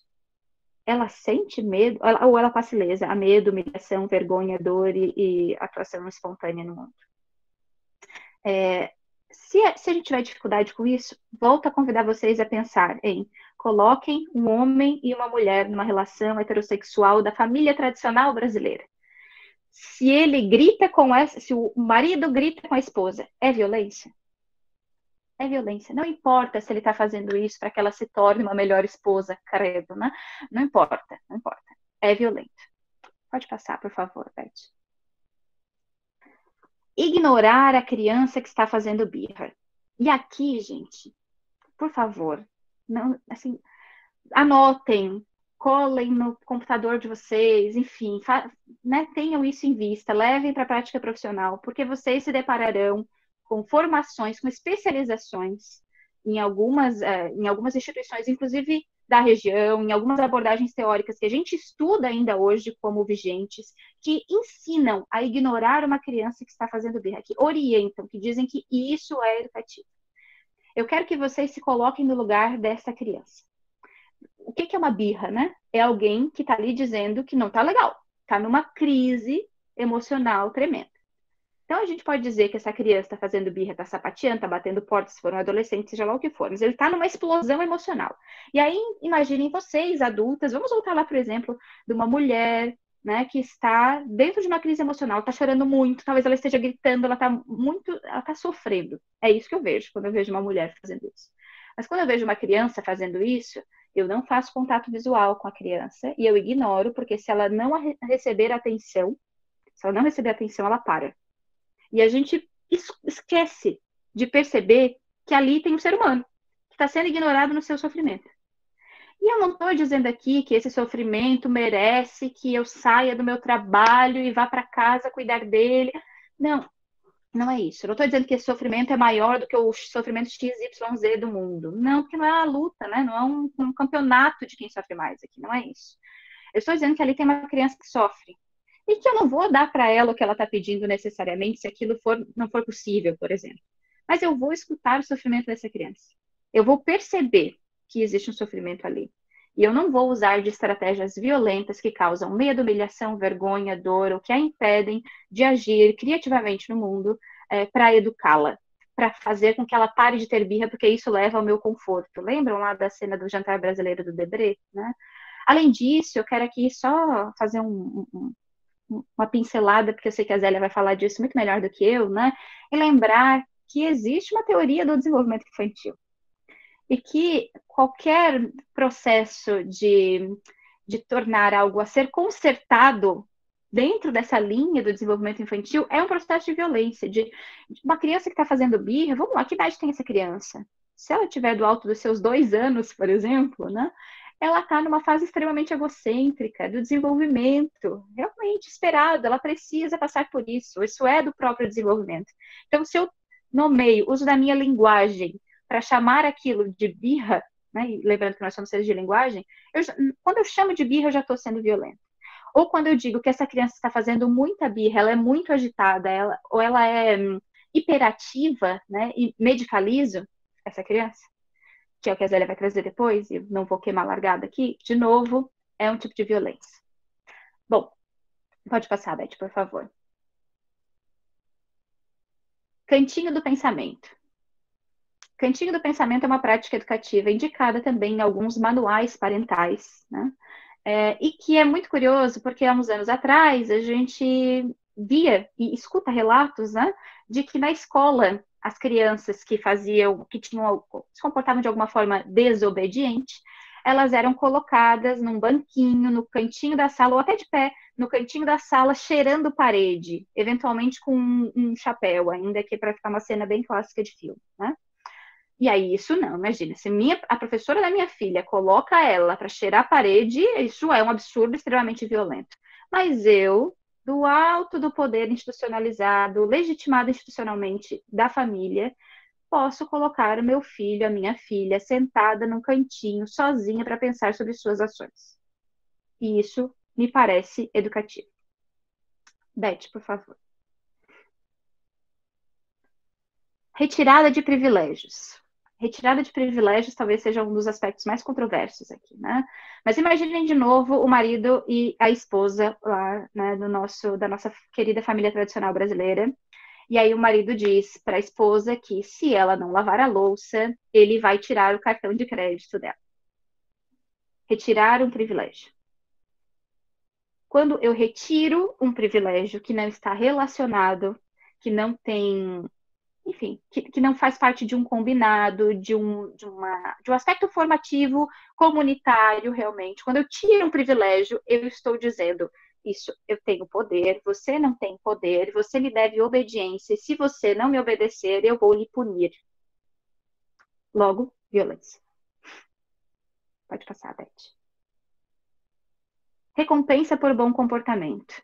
Speaker 6: ela sente medo, ou ela passa ilesa a medo, humilhação, vergonha, dor e atuação espontânea no mundo. Se a gente tiver dificuldade com isso, volto a convidar vocês a pensar em coloquem um homem e uma mulher numa relação heterossexual da família tradicional brasileira. Se ele grita se o marido grita com a esposa, é violência? É violência. Não importa se ele está fazendo isso para que ela se torne uma melhor esposa, credo, né? Não importa, não importa. É violento. Pode passar, por favor, Beth. Ignorar a criança que está fazendo birra. E aqui, gente, por favor, não, assim, anotem, colhem no computador de vocês, enfim, né, tenham isso em vista, levem para a prática profissional, porque vocês se depararão com formações, com especializações em algumas instituições, inclusive da região, em algumas abordagens teóricas que a gente estuda ainda hoje como vigentes, que ensinam a ignorar uma criança que está fazendo birra, que orientam, que dizem que isso é educativo. Eu quero que vocês se coloquem no lugar dessa criança. O que é uma birra, né? É alguém que está ali dizendo que não está legal, está numa crise emocional tremenda. Então, a gente pode dizer que essa criança está fazendo birra, está sapateando, está batendo porta, se for um adolescente, seja lá o que for, mas ele está numa explosão emocional. E aí, imaginem vocês, adultas, vamos voltar lá, por exemplo, de uma mulher, né, que está dentro de uma crise emocional, está chorando muito, talvez ela esteja gritando, ela está sofrendo. É isso que eu vejo quando eu vejo uma mulher fazendo isso. Mas quando eu vejo uma criança fazendo isso, eu não faço contato visual com a criança e eu ignoro, porque se ela não receber atenção, ela para. E a gente esquece de perceber que ali tem um ser humano que está sendo ignorado no seu sofrimento. E eu não estou dizendo aqui que esse sofrimento merece que eu saia do meu trabalho e vá para casa cuidar dele. Não, não é isso. Eu não estou dizendo que esse sofrimento é maior do que o sofrimento XYZ do mundo. Não, porque não é uma luta, né? Não é um campeonato de quem sofre mais aqui, não é isso. Eu estou dizendo que ali tem uma criança que sofre. E que eu não vou dar para ela o que ela está pedindo necessariamente, se aquilo não for possível, por exemplo. Mas eu vou escutar o sofrimento dessa criança. Eu vou perceber que existe um sofrimento ali. E eu não vou usar de estratégias violentas que causam medo, humilhação, vergonha, dor, ou que a impedem de agir criativamente no mundo para educá-la, para fazer com que ela pare de ter birra, porque isso leva ao meu conforto. Lembram lá da cena do jantar brasileiro do Debré, né? Além disso, eu quero aqui só fazer uma pincelada, porque eu sei que a Zélia vai falar disso muito melhor do que eu, né? E lembrar que existe uma teoria do desenvolvimento infantil. E que qualquer processo de tornar algo a ser consertado dentro dessa linha do desenvolvimento infantil é um processo de violência, de uma criança que está fazendo birra, vamos lá, que idade tem essa criança? Se ela tiver do alto dos seus 2 anos, por exemplo, né? Ela está numa fase extremamente egocêntrica do desenvolvimento, realmente esperado, ela precisa passar por isso é do próprio desenvolvimento. Então, se eu nomeio, uso da minha linguagem para chamar aquilo de birra, né, e lembrando que nós somos seres de linguagem, quando eu chamo de birra, eu já estou sendo violenta. Ou quando eu digo que essa criança está fazendo muita birra, ela é muito agitada, ou ela é hiperativa, né, e medicalizo essa criança, que é o que a Zélia vai trazer depois, e eu não vou queimar a largada aqui, de novo, é um tipo de violência. Bom, pode passar, Beth, por favor. Cantinho do pensamento. Cantinho do pensamento é uma prática educativa indicada também em alguns manuais parentais, né? E que é muito curioso, porque há uns anos atrás a gente via e escuta relatos, né, de que na escola as crianças que se comportavam de alguma forma desobediente, elas eram colocadas num banquinho, no cantinho da sala, ou até de pé, no cantinho da sala, cheirando parede, eventualmente com um chapéu, ainda que para ficar uma cena bem clássica de filme, né? E aí, isso não, imagina, se a professora da minha filha coloca ela para cheirar a parede, isso é um absurdo extremamente violento. Mas eu, do alto do poder institucionalizado, legitimado institucionalmente da família, posso colocar o meu filho, a minha filha, sentada num cantinho, sozinha, para pensar sobre suas ações. E isso me parece educativo. Beth, por favor. Retirada de privilégios. retirada de privilégios talvez seja um dos aspectos mais controversos aqui, né? Mas imaginem de novo o marido e a esposa lá, né, da nossa querida família tradicional brasileira. E aí o marido diz para a esposa que se ela não lavar a louça, ele vai tirar o cartão de crédito dela. Retirar um privilégio. Quando eu retiro um privilégio que não está relacionado, que não tem, enfim, que não faz parte de um combinado, de um aspecto formativo comunitário, realmente. Quando eu tiro um privilégio, eu estou dizendo, isso, eu tenho poder, você não tem poder, você me deve obediência, e se você não me obedecer, eu vou lhe punir. Logo, violência. Pode passar, Beth. Recompensa por bom comportamento.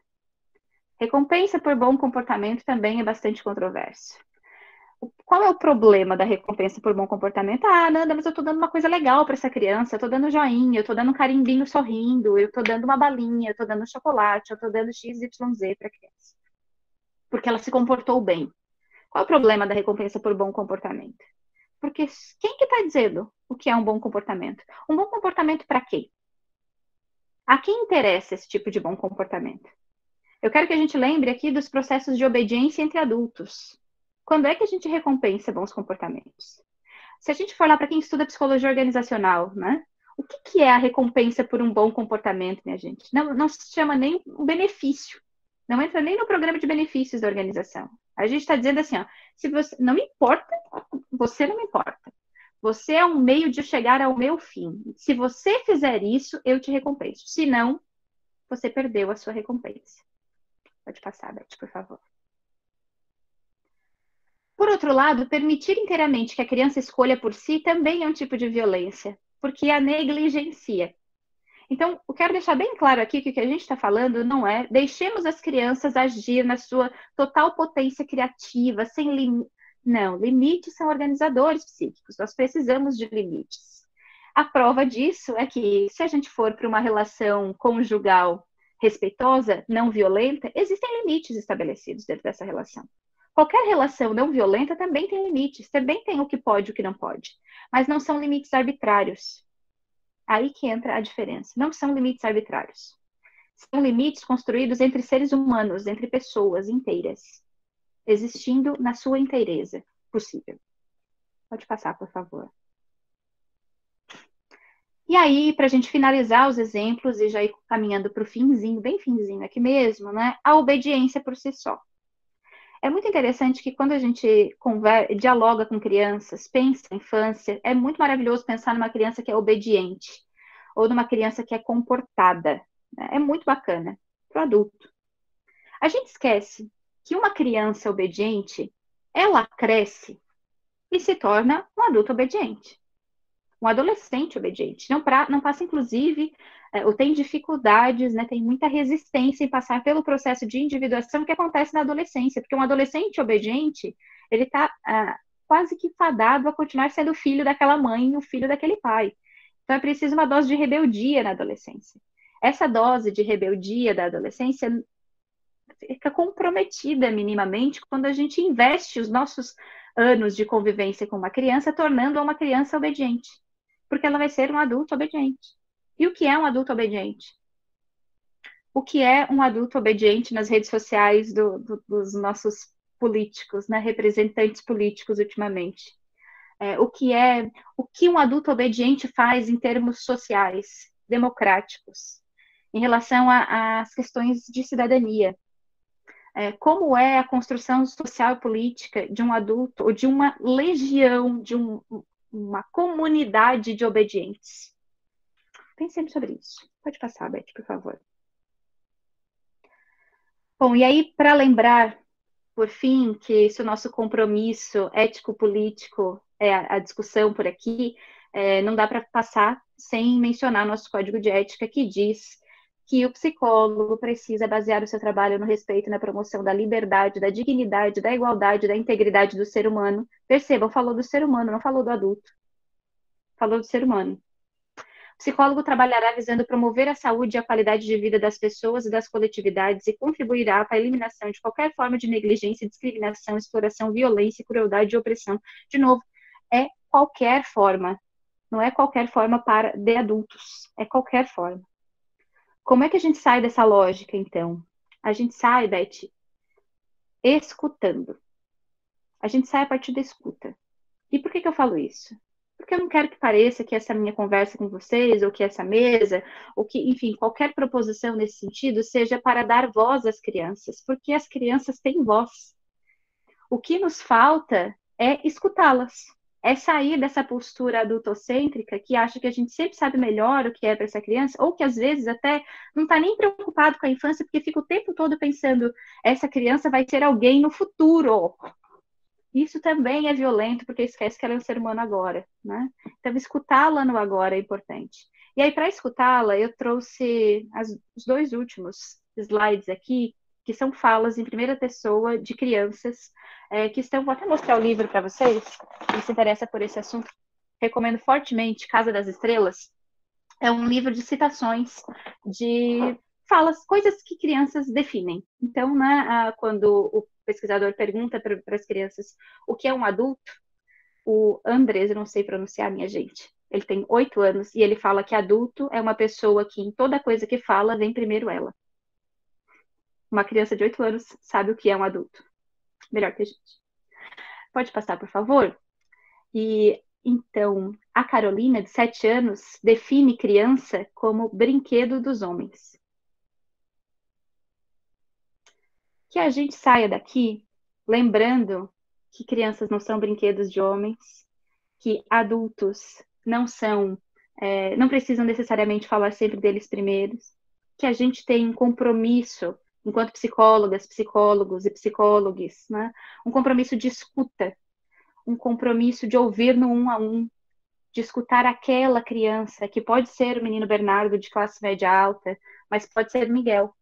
Speaker 6: Recompensa por bom comportamento também é bastante controverso. Qual é o problema da recompensa por bom comportamento? Ah, Nanda, mas eu estou dando uma coisa legal para essa criança, eu estou dando joinha, eu estou dando um carimbinho sorrindo, eu estou dando uma balinha, eu estou dando chocolate, eu estou dando XYZ para a criança. Porque ela se comportou bem. Qual é o problema da recompensa por bom comportamento? Porque quem que está dizendo o que é um bom comportamento? Um bom comportamento para quê? A quem interessa esse tipo de bom comportamento? Eu quero que a gente lembre aqui dos processos de obediência entre adultos. Quando é que a gente recompensa bons comportamentos? Se a gente for lá para quem estuda psicologia organizacional, né? O que é a recompensa por um bom comportamento, minha gente? Não se chama nem um benefício. Não entra nem no programa de benefícios da organização. A gente está dizendo assim, ó, se você não me importa, você não me importa. Você é um meio de chegar ao meu fim. Se você fizer isso, eu te recompenso. Se não, você perdeu a sua recompensa. Pode passar, Beth, por favor. Por outro lado, permitir inteiramente que a criança escolha por si também é um tipo de violência, porque a negligencia. Então, eu quero deixar bem claro aqui que o que a gente está falando não é deixemos as crianças agir na sua total potência criativa, sem limite. Não, limites são organizadores psíquicos, nós precisamos de limites. A prova disso é que, se a gente for para uma relação conjugal respeitosa, não violenta, existem limites estabelecidos dentro dessa relação. Qualquer relação não violenta também tem limites, também tem o que pode e o que não pode, mas não são limites arbitrários. Aí que entra a diferença. Não são limites arbitrários. São limites construídos entre seres humanos, entre pessoas inteiras, existindo na sua inteireza possível. Pode passar, por favor. E aí, para a gente finalizar os exemplos e já ir caminhando para o finzinho, bem finzinho aqui mesmo, né? A obediência por si só. É muito interessante que quando a gente dialoga com crianças, pensa na infância, é muito maravilhoso pensar numa criança que é obediente ou numa criança que é comportada. Né? É muito bacana para o adulto. A gente esquece que uma criança obediente, ela cresce e se torna um adulto obediente. Um adolescente obediente. Não passa, inclusive, ou tem dificuldades, né, tem muita resistência em passar pelo processo de individuação que acontece na adolescência, porque um adolescente obediente, ele está quase que fadado a continuar sendo filho daquela mãe, o filho daquele pai. Então é preciso uma dose de rebeldia na adolescência. Essa dose de rebeldia da adolescência fica comprometida minimamente quando a gente investe os nossos anos de convivência com uma criança, tornando-a uma criança obediente. Porque ela vai ser um adulto obediente. E o que é um adulto obediente? O que é um adulto obediente nas redes sociais dos nossos políticos, né, representantes políticos ultimamente? O que um adulto obediente faz em termos sociais, democráticos, em relação às questões de cidadania? Como é a construção social e política de um adulto, ou de uma legião, de uma comunidade de obedientes? Pensemos sobre isso. Pode passar, Beth, por favor. Bom, e aí, para lembrar, por fim, que se o nosso compromisso ético-político é a discussão por aqui, não dá para passar sem mencionar nosso código de ética, que diz que o psicólogo precisa basear o seu trabalho no respeito e na promoção da liberdade, da dignidade, da igualdade, da integridade do ser humano. Percebam, falou do ser humano, não falou do adulto. Falou do ser humano. O psicólogo trabalhará visando promover a saúde e a qualidade de vida das pessoas e das coletividades e contribuirá para a eliminação de qualquer forma de negligência, discriminação, exploração, violência, crueldade e opressão. De novo, é qualquer forma. Não é qualquer forma de adultos. É qualquer forma. Como é que a gente sai dessa lógica, então? A gente sai, Beth, escutando. A gente sai a partir da escuta. E por que eu falo isso? Porque eu não quero que pareça que essa minha conversa com vocês, ou que essa mesa, ou que, enfim, qualquer proposição nesse sentido seja para dar voz às crianças, porque as crianças têm voz. O que nos falta é escutá-las, é sair dessa postura adultocêntrica que acha que a gente sempre sabe melhor o que é para essa criança, ou que às vezes até não está nem preocupado com a infância, porque fica o tempo todo pensando, essa criança vai ser alguém no futuro. Isso também é violento, porque esquece que ela é um ser humano agora, né? Então, escutá-la no agora é importante. E aí, para escutá-la, eu trouxe os 2 últimos slides aqui, que são falas em primeira pessoa de crianças que estão... Vou até mostrar o livro para vocês, quem se interessa por esse assunto. Recomendo fortemente Casa das Estrelas. É um livro de citações de falas, coisas que crianças definem. Então, né, quando o pesquisador pergunta para as crianças o que é um adulto, o Andrés, eu não sei pronunciar, minha gente, ele tem 8 anos e ele fala que adulto é uma pessoa que em toda coisa que fala vem primeiro ela. Uma criança de 8 anos sabe o que é um adulto. Melhor que a gente. Pode passar, por favor? E então, a Carolina, de 7 anos, define criança como brinquedo dos homens. Que a gente saia daqui lembrando que crianças não são brinquedos de homens, que adultos não precisam necessariamente falar sempre deles primeiros, que a gente tem um compromisso, enquanto psicólogas, psicólogos e psicólogues, né? Um compromisso de escuta, um compromisso de ouvir no 1 a 1, de escutar aquela criança, que pode ser o menino Bernardo de classe média alta, mas pode ser Miguel.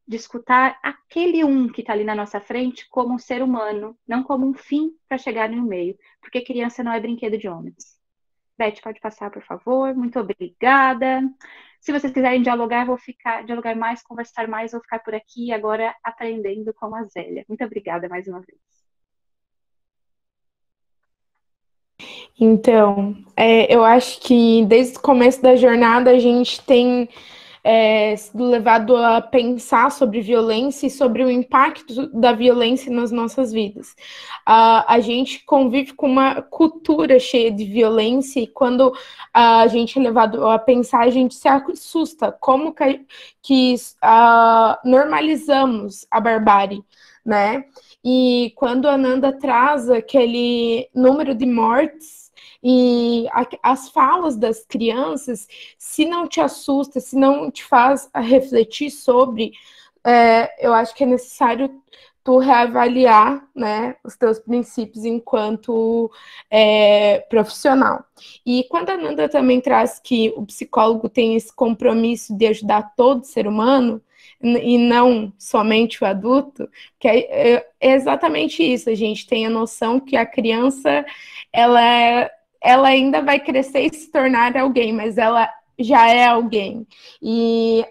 Speaker 6: De escutar aquele que está ali na nossa frente como um ser humano, não como um fim para chegar no meio, porque criança não é brinquedo de homens. Beth, pode passar, por favor. Muito obrigada. Se vocês quiserem dialogar, dialogar mais, conversar mais, vou ficar por aqui agora aprendendo com a Zélia. Muito obrigada mais uma vez.
Speaker 1: Então, eu acho que desde o começo da jornada a gente tem sido levado a pensar sobre violência e sobre o impacto da violência nas nossas vidas. A gente convive com uma cultura cheia de violência e quando a gente é levado a pensar, a gente se assusta. Como que normalizamos a barbárie, né? E quando a Nanda traz aquele número de mortes, e as falas das crianças, se não te assusta, se não te faz refletir sobre, eu acho que é necessário tu reavaliar, né, os teus princípios enquanto profissional. E quando a Nanda também traz que o psicólogo tem esse compromisso de ajudar todo ser humano, e não somente o adulto, que é exatamente isso, a gente tem a noção que a criança, ela ainda vai crescer e se tornar alguém, mas ela já é alguém. E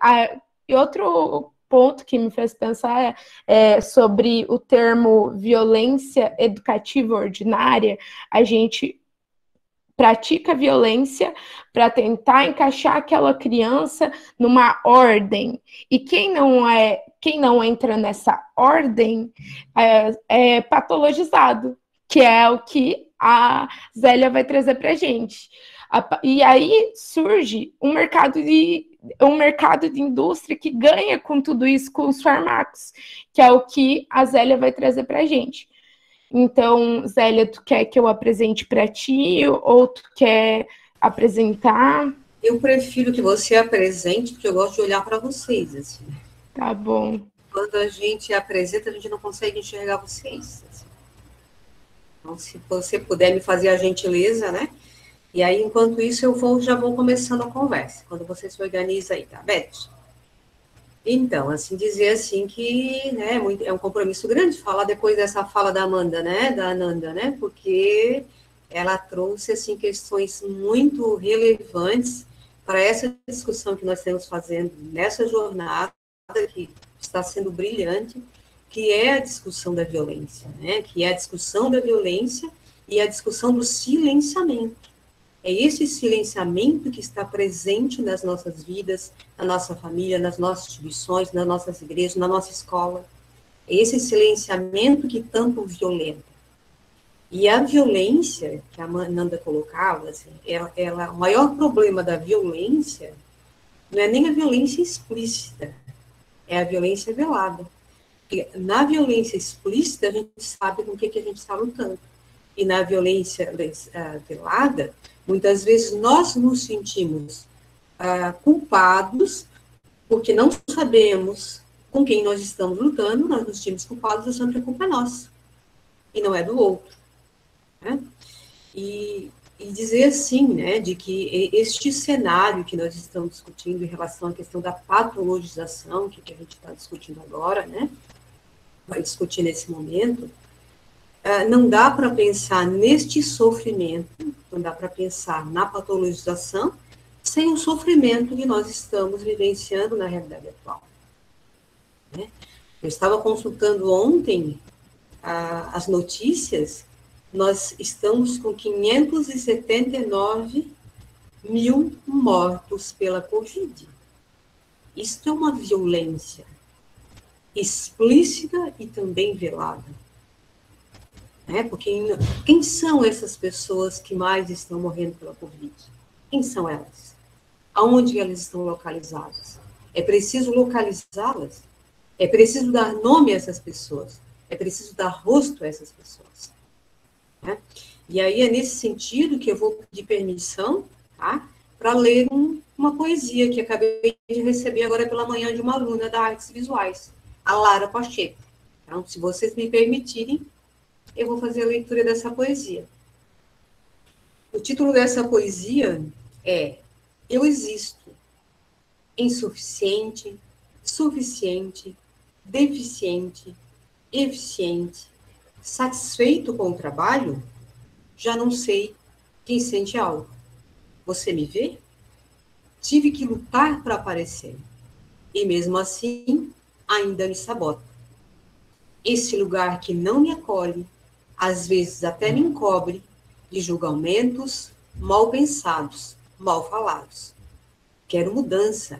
Speaker 1: outro ponto que me fez pensar é sobre o termo violência educativa ordinária. A gente pratica violência para tentar encaixar aquela criança numa ordem. E quem não entra nessa ordem é patologizado, que é o que a Zélia vai trazer para a gente. E aí surge um mercado de indústria que ganha com tudo isso, com os farmacos, que é o que a Zélia vai trazer para a gente. Então, Zélia, tu quer que eu apresente para ti ou tu quer apresentar?
Speaker 2: Eu prefiro que você apresente, porque eu gosto de olhar para vocês, assim.
Speaker 1: Tá bom.
Speaker 2: Quando a gente apresenta, a gente não consegue enxergar vocês. Assim. Então, se você puder me fazer a gentileza, né? E aí, enquanto isso, já vou começando a conversa. Quando você se organiza aí, tá, Beth? Então, assim, dizer assim que, né, é um compromisso grande falar depois dessa fala da Amanda, né, da Ananda, né, porque ela trouxe, assim, questões muito relevantes para essa discussão que nós estamos fazendo nessa jornada, que está sendo brilhante, que é a discussão da violência, né, que é a discussão da violência e a discussão do silenciamento. É esse silenciamento que está presente nas nossas vidas, na nossa família, nas nossas instituições, nas nossas igrejas, na nossa escola. É esse silenciamento que tanto violenta. E a violência, que a Nanda colocava, assim, o maior problema da violência não é nem a violência explícita, é a violência velada. Porque na violência explícita, a gente sabe com o que a gente está lutando. E na violência velada, muitas vezes nós nos sentimos culpados, porque não sabemos com quem nós estamos lutando, nós nos sentimos culpados achando que a culpa é nossa, e não é do outro. Né? E dizer assim, né, de que este cenário que nós estamos discutindo em relação à questão da patologização, que a gente está discutindo agora, né, vai discutir nesse momento, não dá para pensar neste sofrimento, não dá para pensar na patologização, sem o sofrimento que nós estamos vivenciando na realidade atual. Né? Eu estava consultando ontem as notícias, nós estamos com 579 mil mortos pela Covid. Isso é uma violência explícita e também velada. Porque quem são essas pessoas que mais estão morrendo pela Covid? Quem são elas? Aonde elas estão localizadas? É preciso localizá-las? É preciso dar nome a essas pessoas? É preciso dar rosto a essas pessoas? Né? E aí é nesse sentido que eu vou pedir permissão, tá, para ler uma poesia que acabei de receber agora pela manhã de uma aluna da Artes Visuais, a Lara Pacheco. Então, se vocês me permitirem, eu vou fazer a leitura dessa poesia. O título dessa poesia é Eu Existo, Insuficiente, Suficiente, Deficiente, Eficiente, Satisfeito com o trabalho? Já não sei quem sente algo. Você me vê? Tive que lutar para aparecer. E mesmo assim, ainda me sabota. Esse lugar que não me acolhe, às vezes até me encobre de julgamentos mal pensados, mal falados. Quero mudança.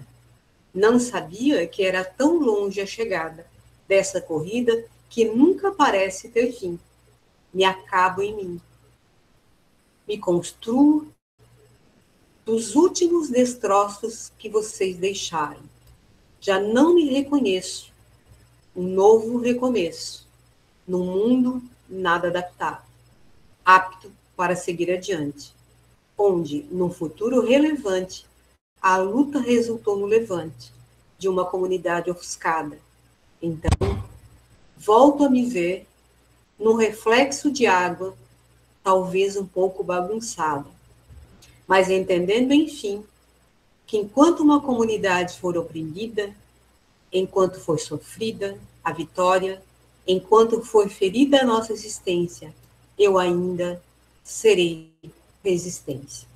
Speaker 2: Não sabia que era tão longe a chegada dessa corrida que nunca parece ter fim. Me acabo em mim. Me construo dos últimos destroços que vocês deixaram. Já não me reconheço. Um novo recomeço. Num mundo nada adaptado. Apto para seguir adiante. Onde, num futuro relevante, a luta resultou no levante de uma comunidade ofuscada. Então, volto a me ver num reflexo de água, talvez um pouco bagunçada, mas entendendo, enfim, que enquanto uma comunidade for oprimida, enquanto for sofrida a vitória, enquanto for ferida a nossa existência, eu ainda serei resistência.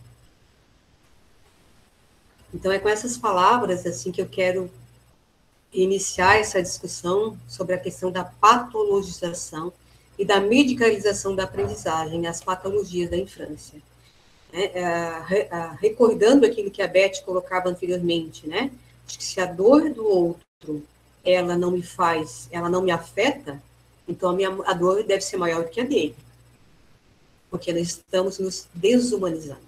Speaker 2: Então, é com essas palavras assim que eu quero iniciar essa discussão sobre a questão da patologização e da medicalização da aprendizagem, as patologias da infância. Recordando aquilo que a Beth colocava anteriormente, né? Acho que se a dor do outro, ela não me afeta, então a dor deve ser maior do que a dele. Porque nós estamos nos desumanizando.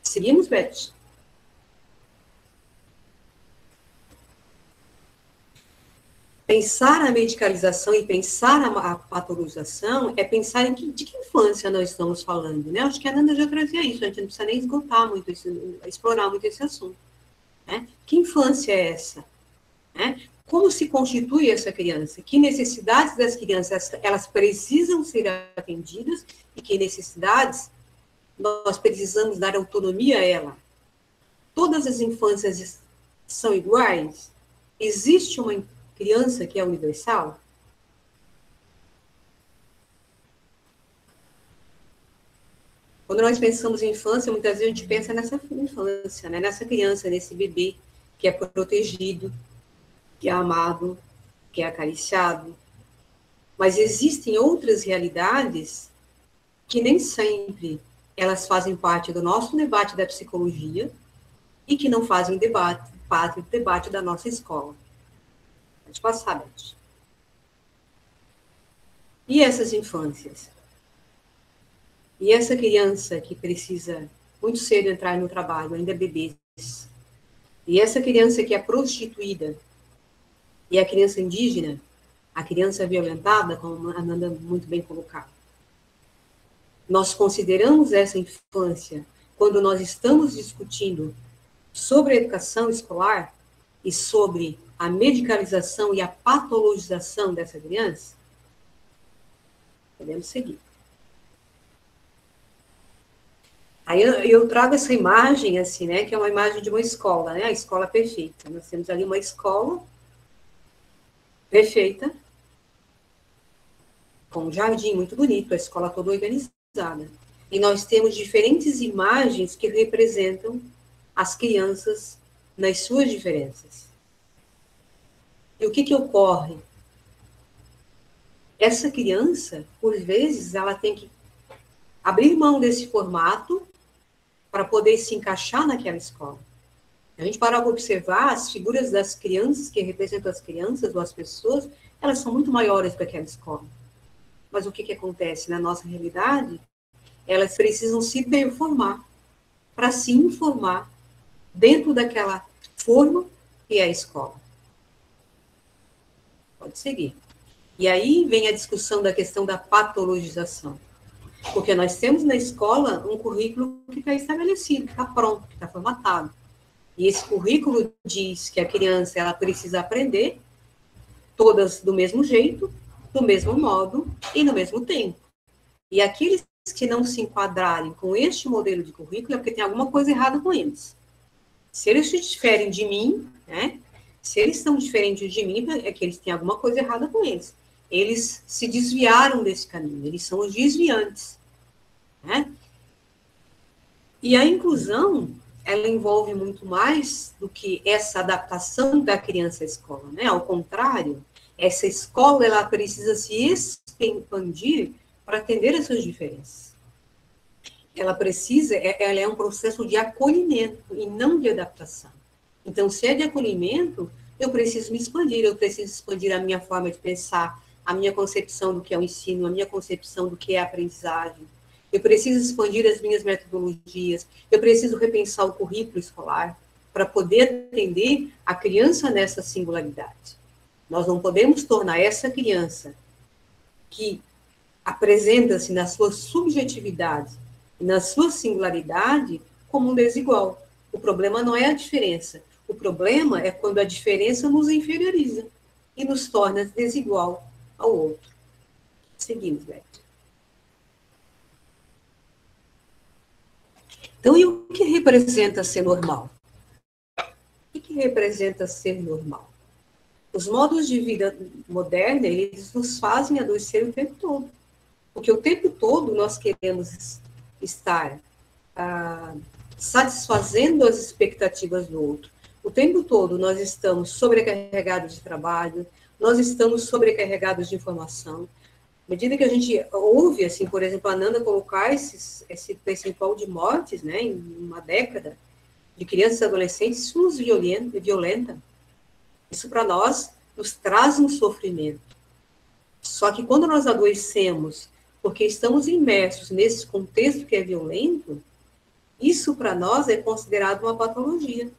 Speaker 2: Seguimos, Beth? Pensar a medicalização e pensar a patologização é pensar de que infância nós estamos falando, né? Acho que a Nanda já trazia isso, a gente não precisa nem esgotar muito, explorar muito esse assunto. Né? Que infância é essa? Né? Como se constitui essa criança? Que necessidades das crianças elas precisam ser atendidas e que necessidades nós precisamos dar autonomia a ela? Todas as infâncias são iguais? Existe uma criança que é universal? Quando nós pensamos em infância, muitas vezes a gente pensa nessa infância, né? Nessa criança, nesse bebê que é protegido, que é amado, que é acariciado, Mas existem outras realidades que nem sempre elas fazem parte do nosso debate da psicologia e que não fazem parte do debate da nossa escola. Pode passar, Beth. E essas infâncias? E essa criança que precisa muito cedo entrar no trabalho, ainda bebês? E essa criança que é prostituída? E a criança indígena? A criança violentada, como a Ananda muito bem colocou. Nós consideramos essa infância quando nós estamos discutindo sobre a educação escolar e sobre a medicalização e a patologização dessa criança? Podemos seguir. Aí eu trago essa imagem, assim, né, que é uma imagem de uma escola, né, a escola perfeita. Nós temos ali uma escola perfeita, com um jardim muito bonito, a escola toda organizada. E nós temos diferentes imagens que representam as crianças nas suas diferenças. E o que ocorre? Essa criança, por vezes, ela tem que abrir mão desse formato para poder se encaixar naquela escola. A gente para observar as figuras das crianças, que representam as crianças ou as pessoas, elas são muito maiores para aquela escola. Mas o que acontece na nossa realidade? Elas precisam se deformar para se informar dentro daquela forma que é a escola. Pode seguir. E aí vem a discussão da questão da patologização. Porque nós temos na escola um currículo que está estabelecido, que está pronto, que está formatado. E esse currículo diz que a criança ela precisa aprender todas do mesmo jeito, do mesmo modo e no mesmo tempo. E aqueles que não se enquadrarem com este modelo de currículo é porque tem alguma coisa errada com eles. Se eles se diferem de mim, né? Se eles estão diferentes de mim, é que eles têm alguma coisa errada com eles. Eles se desviaram desse caminho, eles são os desviantes, né? E a inclusão, ela envolve muito mais do que essa adaptação da criança à escola, né? Ao contrário, essa escola, ela precisa se expandir para atender as suas diferenças. Ela é um processo de acolhimento e não de adaptação. Então, se é de acolhimento, eu preciso me expandir, eu preciso expandir a minha forma de pensar, a minha concepção do que é o ensino, a minha concepção do que é a aprendizagem. Eu preciso expandir as minhas metodologias, eu preciso repensar o currículo escolar para poder atender a criança nessa singularidade. Nós não podemos tornar essa criança que apresenta-se na sua subjetividade e na sua singularidade como um desigual. O problema não é a diferença. O problema é quando a diferença nos inferioriza e nos torna desigual ao outro. Seguimos, Beto. Então, e o que representa ser normal? O que representa ser normal? Os modos de vida moderna, eles nos fazem adoecer o tempo todo. Porque o tempo todo nós queremos estar satisfazendo as expectativas do outro. O tempo todo nós estamos sobrecarregados de trabalho, nós estamos sobrecarregados de informação. À medida que a gente ouve, assim, por exemplo, a Ananda colocar esse percentual de mortes, né, em uma década, de crianças e adolescentes, isso nos violenta. Isso para nós nos traz um sofrimento. Só que quando nós adoecemos, porque estamos imersos nesse contexto que é violento, isso para nós é considerado uma patologia.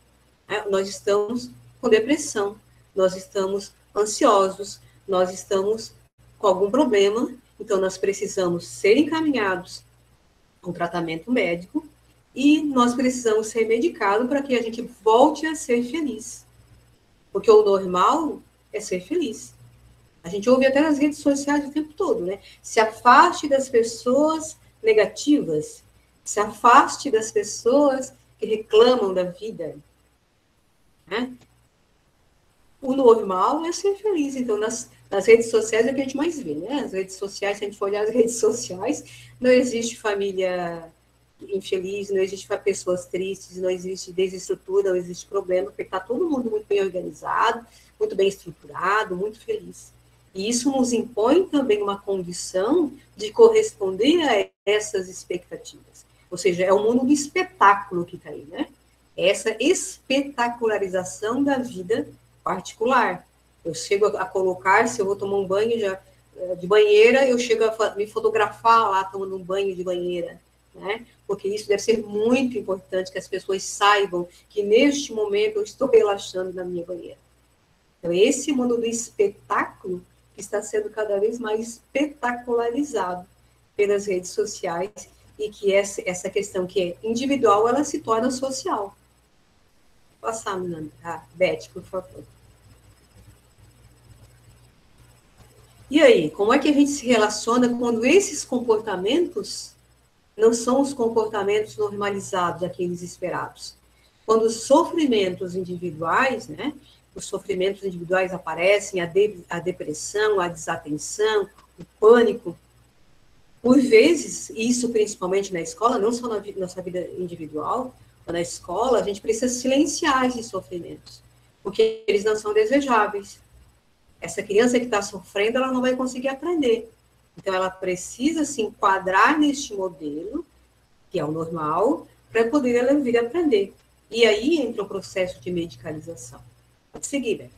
Speaker 2: Nós estamos com depressão, nós estamos ansiosos, nós estamos com algum problema, então nós precisamos ser encaminhados a um tratamento médico e nós precisamos ser medicados para que a gente volte a ser feliz. Porque o normal é ser feliz. A gente ouve até nas redes sociais o tempo todo, né? Se afaste das pessoas negativas, se afaste das pessoas que reclamam da vida, né? O normal é ser feliz. Então, nas redes sociais é o que a gente mais vê, né? As redes sociais, se a gente for olhar as redes sociais, não existe família infeliz, não existe pessoas tristes, não existe desestrutura, não existe problema, porque está todo mundo muito bem organizado, muito bem estruturado, muito feliz. E isso nos impõe também uma condição de corresponder a essas expectativas. Ou seja, é o mundo do espetáculo que está aí, né? Essa espetacularização da vida particular. Eu chego a colocar, se eu vou tomar um banho de banheira, eu chego a me fotografar lá tomando um banho de banheira, né? Porque isso deve ser muito importante, que as pessoas saibam que neste momento eu estou relaxando na minha banheira. Então, esse mundo do espetáculo que está sendo cada vez mais espetacularizado pelas redes sociais e que essa questão que é individual, ela se torna social. Vou passar, Beth, por favor. E aí, como é que a gente se relaciona quando esses comportamentos não são os comportamentos normalizados, aqueles esperados? Quando os sofrimentos individuais, né? Os sofrimentos individuais aparecem, a depressão, a desatenção, o pânico. Por vezes, isso principalmente na escola, não só na nossa vida individual, mas na escola, a gente precisa silenciar esses sofrimentos, porque eles não são desejáveis. Essa criança que está sofrendo, ela não vai conseguir aprender. Então, ela precisa se enquadrar neste modelo, que é o normal, para poder ela vir aprender. E aí entra o processo de medicalização. Pode seguir, Beth.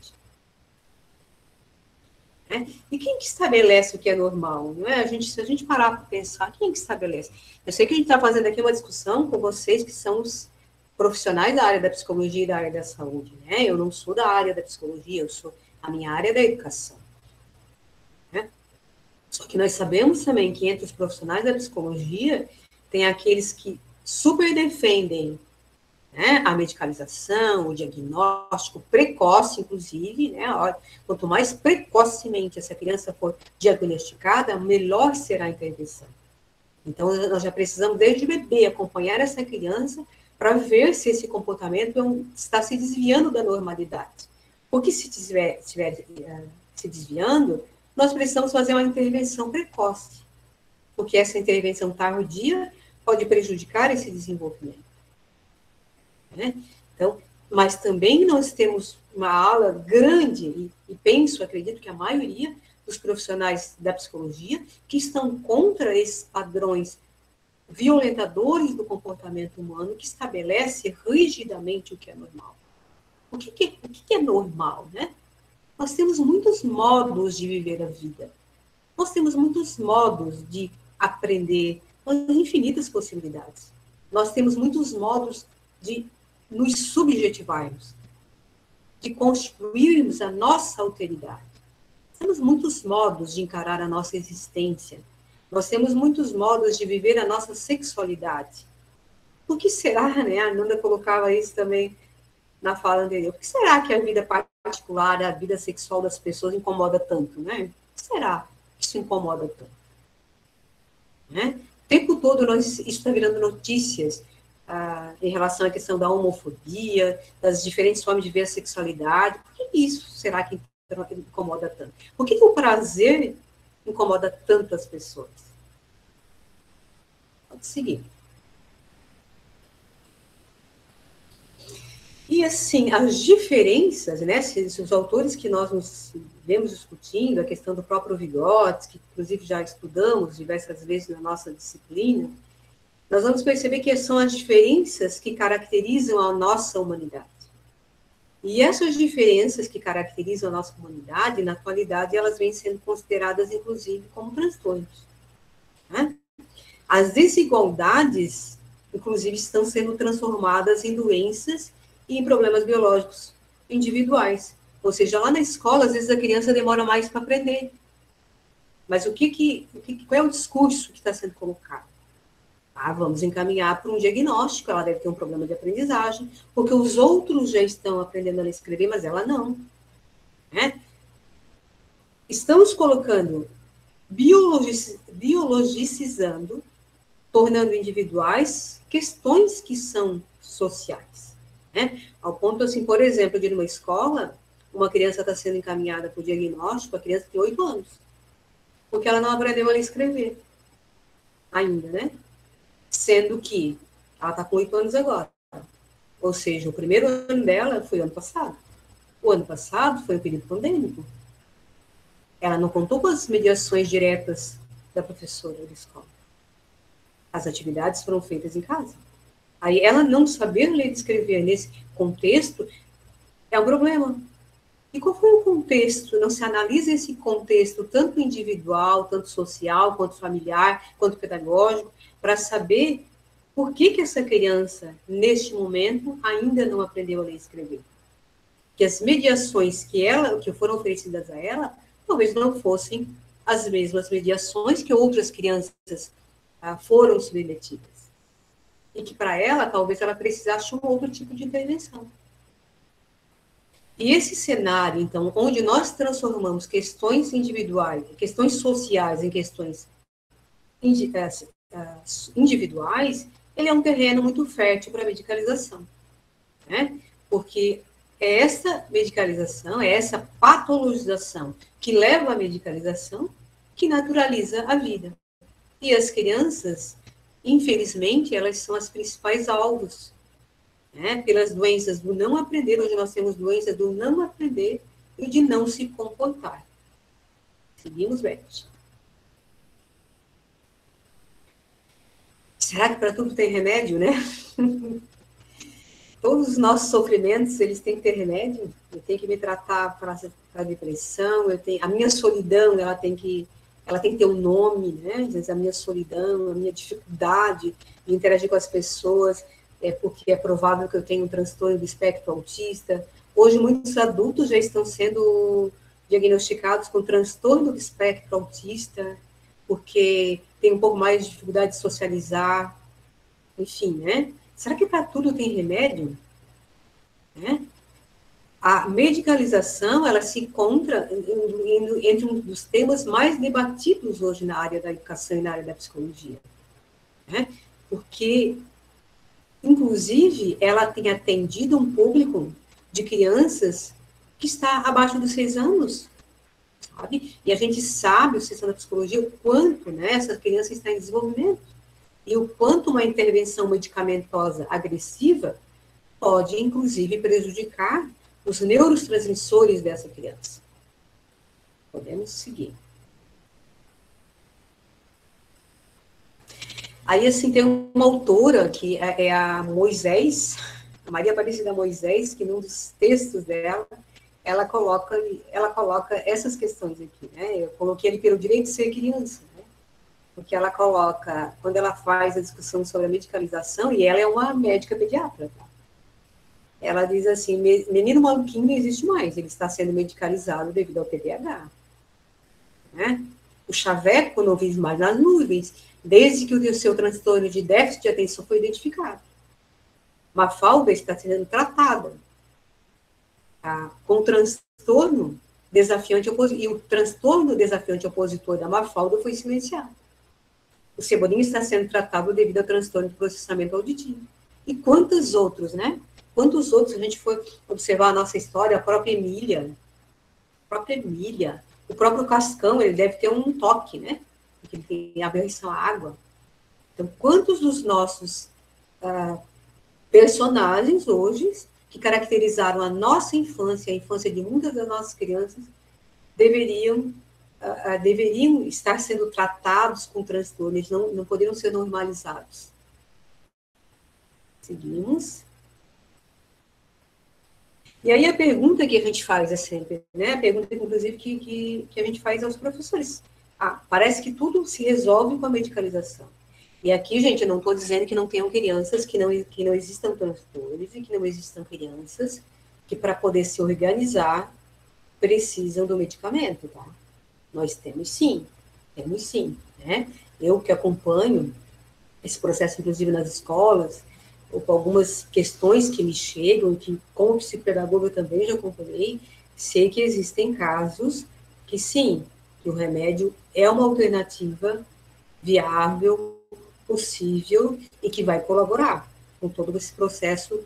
Speaker 2: E quem que estabelece o que é normal? Não é? Se a gente parar para pensar, quem que estabelece? Eu sei que a gente está fazendo aqui uma discussão com vocês que são os profissionais da área da psicologia e da área da saúde, né? Eu não sou da área da psicologia, a minha área é da educação. Né? Só que nós sabemos também que entre os profissionais da psicologia tem aqueles que super defendem, né, a medicalização, o diagnóstico precoce, inclusive, né, quanto mais precocemente essa criança for diagnosticada, melhor será a intervenção. Então, nós já precisamos, desde bebê, acompanhar essa criança para ver se esse comportamento está se desviando da normalidade. Porque se estiver se desviando, nós precisamos fazer uma intervenção precoce, porque essa intervenção tardia pode prejudicar esse desenvolvimento. Né? Então, mas também nós temos uma ala grande, e acredito que a maioria dos profissionais da psicologia que estão contra esses padrões violentadores do comportamento humano, que estabelece rigidamente o que é normal. O que é normal, né? Nós temos muitos modos de viver a vida. Nós temos muitos modos de aprender, infinitas possibilidades. Nós temos muitos modos de nos subjetivarmos, de construirmos a nossa alteridade. Temos muitos modos de encarar a nossa existência. Nós temos muitos modos de viver a nossa sexualidade. Por que será, né? A Nanda colocava isso também na fala anterior. Por que será que a vida particular, a vida sexual das pessoas incomoda tanto, né? Por que será que isso incomoda tanto? Né? O tempo todo isso está virando notícias em relação à questão da homofobia, das diferentes formas de ver a sexualidade. Por que isso será que incomoda tanto? Por que o prazer incomoda tantas pessoas? Pode seguir. E, assim, as diferenças, né, os autores que nós nos vemos discutindo, a questão do próprio Vygotsky, que inclusive já estudamos diversas vezes na nossa disciplina, nós vamos perceber que são as diferenças que caracterizam a nossa humanidade. E essas diferenças que caracterizam a nossa humanidade, na atualidade, elas vêm sendo consideradas, inclusive, como transtornos. Né? As desigualdades, inclusive, estão sendo transformadas em doenças e em problemas biológicos individuais. Ou seja, lá na escola, às vezes a criança demora mais para aprender. Mas qual é o discurso que está sendo colocado? Vamos encaminhar para um diagnóstico, ela deve ter um problema de aprendizagem, porque os outros já estão aprendendo a ler e escrever, mas ela não. Né? Estamos colocando, biologicizando, tornando individuais questões que são sociais. Né? Ao ponto, assim, por exemplo, de ir numa escola, uma criança está sendo encaminhada para o diagnóstico, a criança tem 8 anos, porque ela não aprendeu a ler e escrever ainda, né? Sendo que ela está com 8 anos agora. Ou seja, o primeiro ano dela foi o ano passado. O ano passado foi um período pandêmico. Ela não contou com as mediações diretas da professora da escola. As atividades foram feitas em casa. Aí ela não saber ler e escrever nesse contexto é um problema. E qual foi o contexto? Não se analisa esse contexto, tanto individual, tanto social, quanto familiar, quanto pedagógico, para saber por que essa criança, neste momento, ainda não aprendeu a ler e escrever. Que as mediações que foram oferecidas a ela, talvez não fossem as mesmas mediações que outras crianças foram submetidas. E que para ela, talvez ela precisasse de um outro tipo de intervenção. E esse cenário, então, onde nós transformamos questões individuais, questões sociais em questões individuais, ele é um terreno muito fértil para a medicalização, né? Porque é essa medicalização, é essa patologização que leva à medicalização que naturaliza a vida. E as crianças, infelizmente, elas são as principais alvos, né, pelas doenças do não aprender. Hoje nós temos doenças do não aprender e de não se comportar. Seguimos, Beth. Será que para tudo tem remédio, né? Todos os nossos sofrimentos, eles têm que ter remédio. Eu tenho que me tratar para a depressão, a minha solidão, ela tem que ter um nome, né? Às vezes a minha solidão, a minha dificuldade de interagir com as pessoas, porque é provável que eu tenha um transtorno do espectro autista. Hoje, muitos adultos já estão sendo diagnosticados com transtorno do espectro autista, porque tem um pouco mais de dificuldade de socializar, enfim, né? Será que para tudo tem remédio? Né? A medicalização, ela se encontra entre um dos temas mais debatidos hoje na área da educação e na área da psicologia. Né? Porque, inclusive, ela tem atendido um público de crianças que está abaixo dos 6 anos, sabe? E a gente sabe, o sistema da psicologia, o quanto, né, essa criança está em desenvolvimento. E o quanto uma intervenção medicamentosa agressiva pode, inclusive, prejudicar os neurotransmissores dessa criança. Podemos seguir. Aí, assim, tem uma autora, que é a Moisés, a Maria Aparecida Moisés, que num dos textos dela, ela coloca essas questões aqui, né? Eu coloquei ali pelo direito de ser criança, né? Porque ela coloca, quando ela faz a discussão sobre a medicalização, e ela é uma médica pediatra, tá? Ela diz assim, menino maluquinho não existe mais, ele está sendo medicalizado devido ao TDAH. Né? O chaveco não vive mais nas nuvens, desde que o seu transtorno de déficit de atenção foi identificado. Mafalda está sendo tratada com transtorno desafiante opositor, e o transtorno desafiante opositor da Mafalda foi silenciado. O Cebolinha está sendo tratado devido ao transtorno de processamento auditivo. E quantos outros, né? Quantos outros, a gente for observar a nossa história, a própria Emília, o próprio Cascão, ele deve ter um toque, né? Porque ele tem aberração à água. Então, quantos dos nossos personagens hoje, que caracterizaram a nossa infância, a infância de muitas das nossas crianças, deveriam estar sendo tratados com transtorno, eles não poderiam ser normalizados. Seguimos. E aí a pergunta que a gente faz é sempre, né? A pergunta, inclusive, que a gente faz aos professores. Parece que tudo se resolve com a medicalização. E aqui, gente, eu não estou dizendo que não tenham crianças, que não existam transtornos e que não existam crianças que, para poder se organizar, precisam do medicamento, tá? Nós temos sim, né? Eu que acompanho esse processo, inclusive, nas escolas, ou com algumas questões que me chegam, que como psicopedagoga eu também já acompanhei, sei que existem casos que sim, que o remédio é uma alternativa viável, possível e que vai colaborar com todo esse processo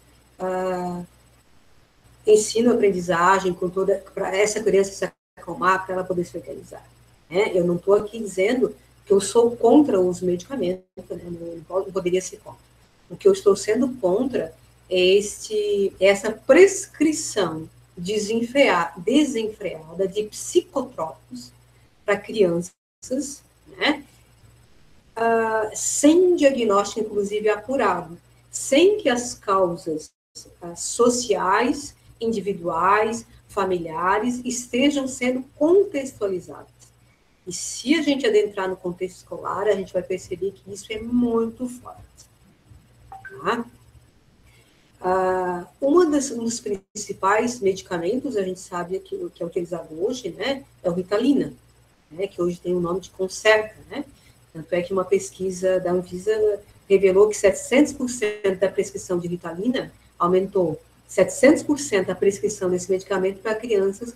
Speaker 2: ensino-aprendizagem, com toda, para essa criança se acalmar, para ela poder se organizar. Né? Eu não estou aqui dizendo que eu sou contra o uso de medicamentos, né? Não poderia ser contra. O que eu estou sendo contra é essa prescrição desenfreada de psicotrópicos para crianças, né? Sem diagnóstico, inclusive, apurado, sem que as causas sociais, individuais, familiares estejam sendo contextualizadas. E se a gente adentrar no contexto escolar, a gente vai perceber que isso é muito forte. Tá? Um dos principais medicamentos, a gente sabe que é utilizado hoje, né, é o Ritalina, né, que hoje tem o nome de Concerta, né? Tanto é que uma pesquisa da Anvisa revelou que 700% da prescrição de Ritalina aumentou 700% a prescrição desse medicamento para crianças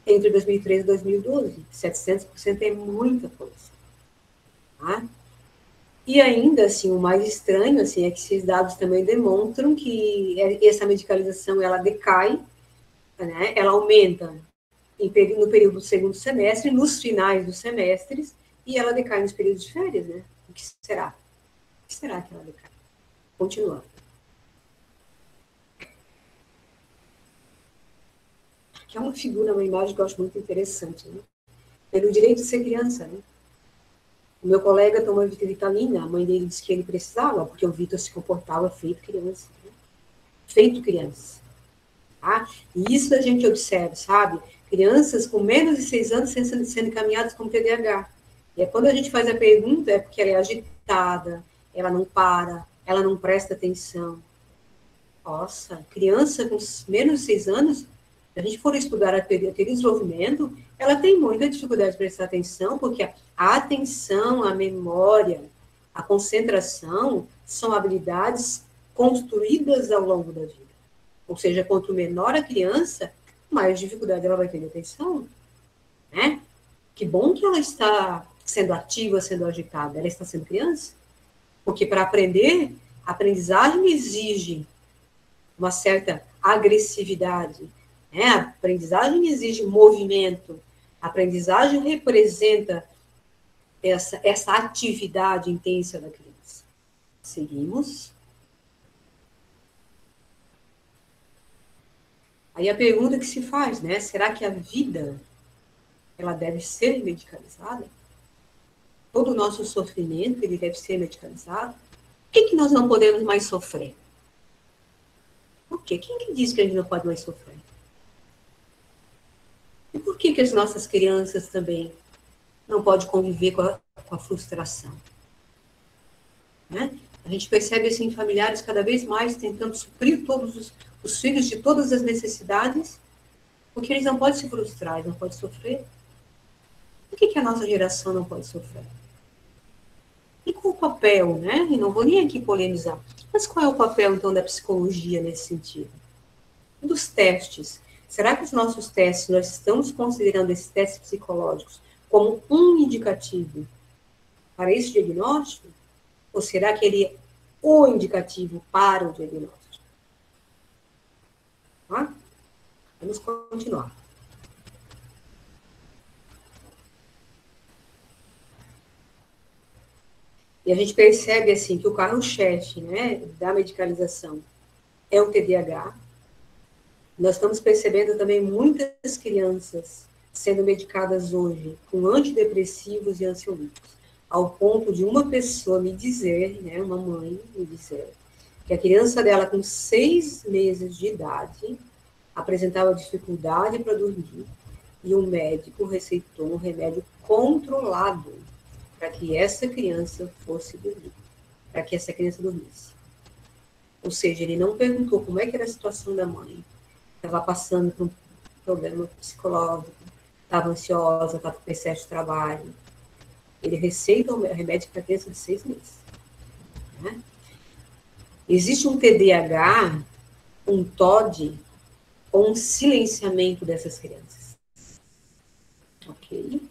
Speaker 2: entre 2013 e 2012. 700% é muita coisa. Tá? E ainda, assim, o mais estranho, assim, é que esses dados também demonstram que essa medicalização, ela decai, né? Ela aumenta no período do segundo semestre, nos finais dos semestres, e ela decai nos períodos de férias, né? O que será? O que será que ela decai? Continuando. Que é uma figura, uma imagem que eu acho muito interessante, né? Pelo direito de ser criança, né? O meu colega tomou Ritalina, a mãe dele disse que ele precisava, porque o Vitor se comportava feito criança. Né? Feito criança. Tá? E isso a gente observa, sabe? Crianças com menos de 6 anos sendo encaminhadas com TDAH. E quando a gente faz a pergunta, é porque ela é agitada, ela não para, ela não presta atenção. Nossa, criança com menos de 6 anos, se a gente for estudar a teoria de desenvolvimento, ela tem muita dificuldade de prestar atenção, porque a atenção, a memória, a concentração são habilidades construídas ao longo da vida. Ou seja, quanto menor a criança, mais dificuldade ela vai ter de atenção. Né? Que bom que ela está sendo ativa, sendo agitada. Ela está sendo criança. Porque para aprender, a aprendizagem exige uma certa agressividade. Né? A aprendizagem exige movimento. A aprendizagem representa essa atividade intensa da criança. Seguimos. Aí a pergunta que se faz, né? Será que a vida, ela deve ser medicalizada? Todo o nosso sofrimento, ele deve ser medicalizado? Por que nós não podemos mais sofrer? Por quê? Quem que diz que a gente não pode mais sofrer? E por que as nossas crianças também não podem conviver com a frustração? Né? A gente percebe, assim, familiares cada vez mais tentando suprir todos os filhos de todas as necessidades, porque eles não podem se frustrar, eles não podem sofrer. Por que a nossa geração não pode sofrer? E qual o papel, né? E não vou nem aqui polemizar, mas qual é o papel, então, da psicologia nesse sentido? Dos testes. Será que os nossos testes, nós estamos considerando esses testes psicológicos como um indicativo para esse diagnóstico? Ou será que ele é o indicativo para o diagnóstico? Tá? Vamos continuar. E a gente percebe, assim, que o carro-chefe, né, da medicalização é o TDAH. Nós estamos percebendo também muitas crianças sendo medicadas hoje com antidepressivos e ansiolíticos, ao ponto de uma pessoa me dizer, né, uma mãe me dizer, que a criança dela com 6 meses de idade apresentava dificuldade para dormir e o médico receitou um remédio controlado para que essa criança fosse dormir, para que essa criança dormisse. Ou seja, ele não perguntou como é que era a situação da mãe, estava passando por um problema psicológico, estava ansiosa, estava com excesso de trabalho. Ele receita o remédio para a criança de 6 meses. Né? Existe um TDAH, um TOD, ou um silenciamento dessas crianças. Ok?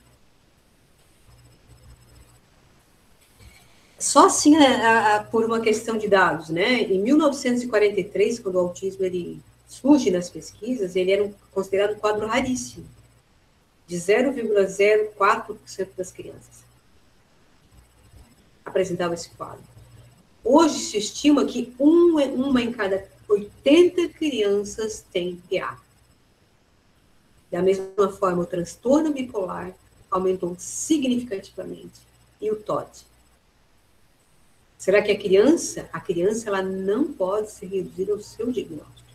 Speaker 2: Só assim, por uma questão de dados, né? Em 1943, quando o autismo ele surge nas pesquisas, ele era considerado um quadro raríssimo, de 0,04% das crianças apresentava esse quadro. Hoje se estima que uma em cada 80 crianças tem PA. Da mesma forma, o transtorno bipolar aumentou significativamente. E o TOD? Será que a criança ela não pode ser reduzida ao seu diagnóstico?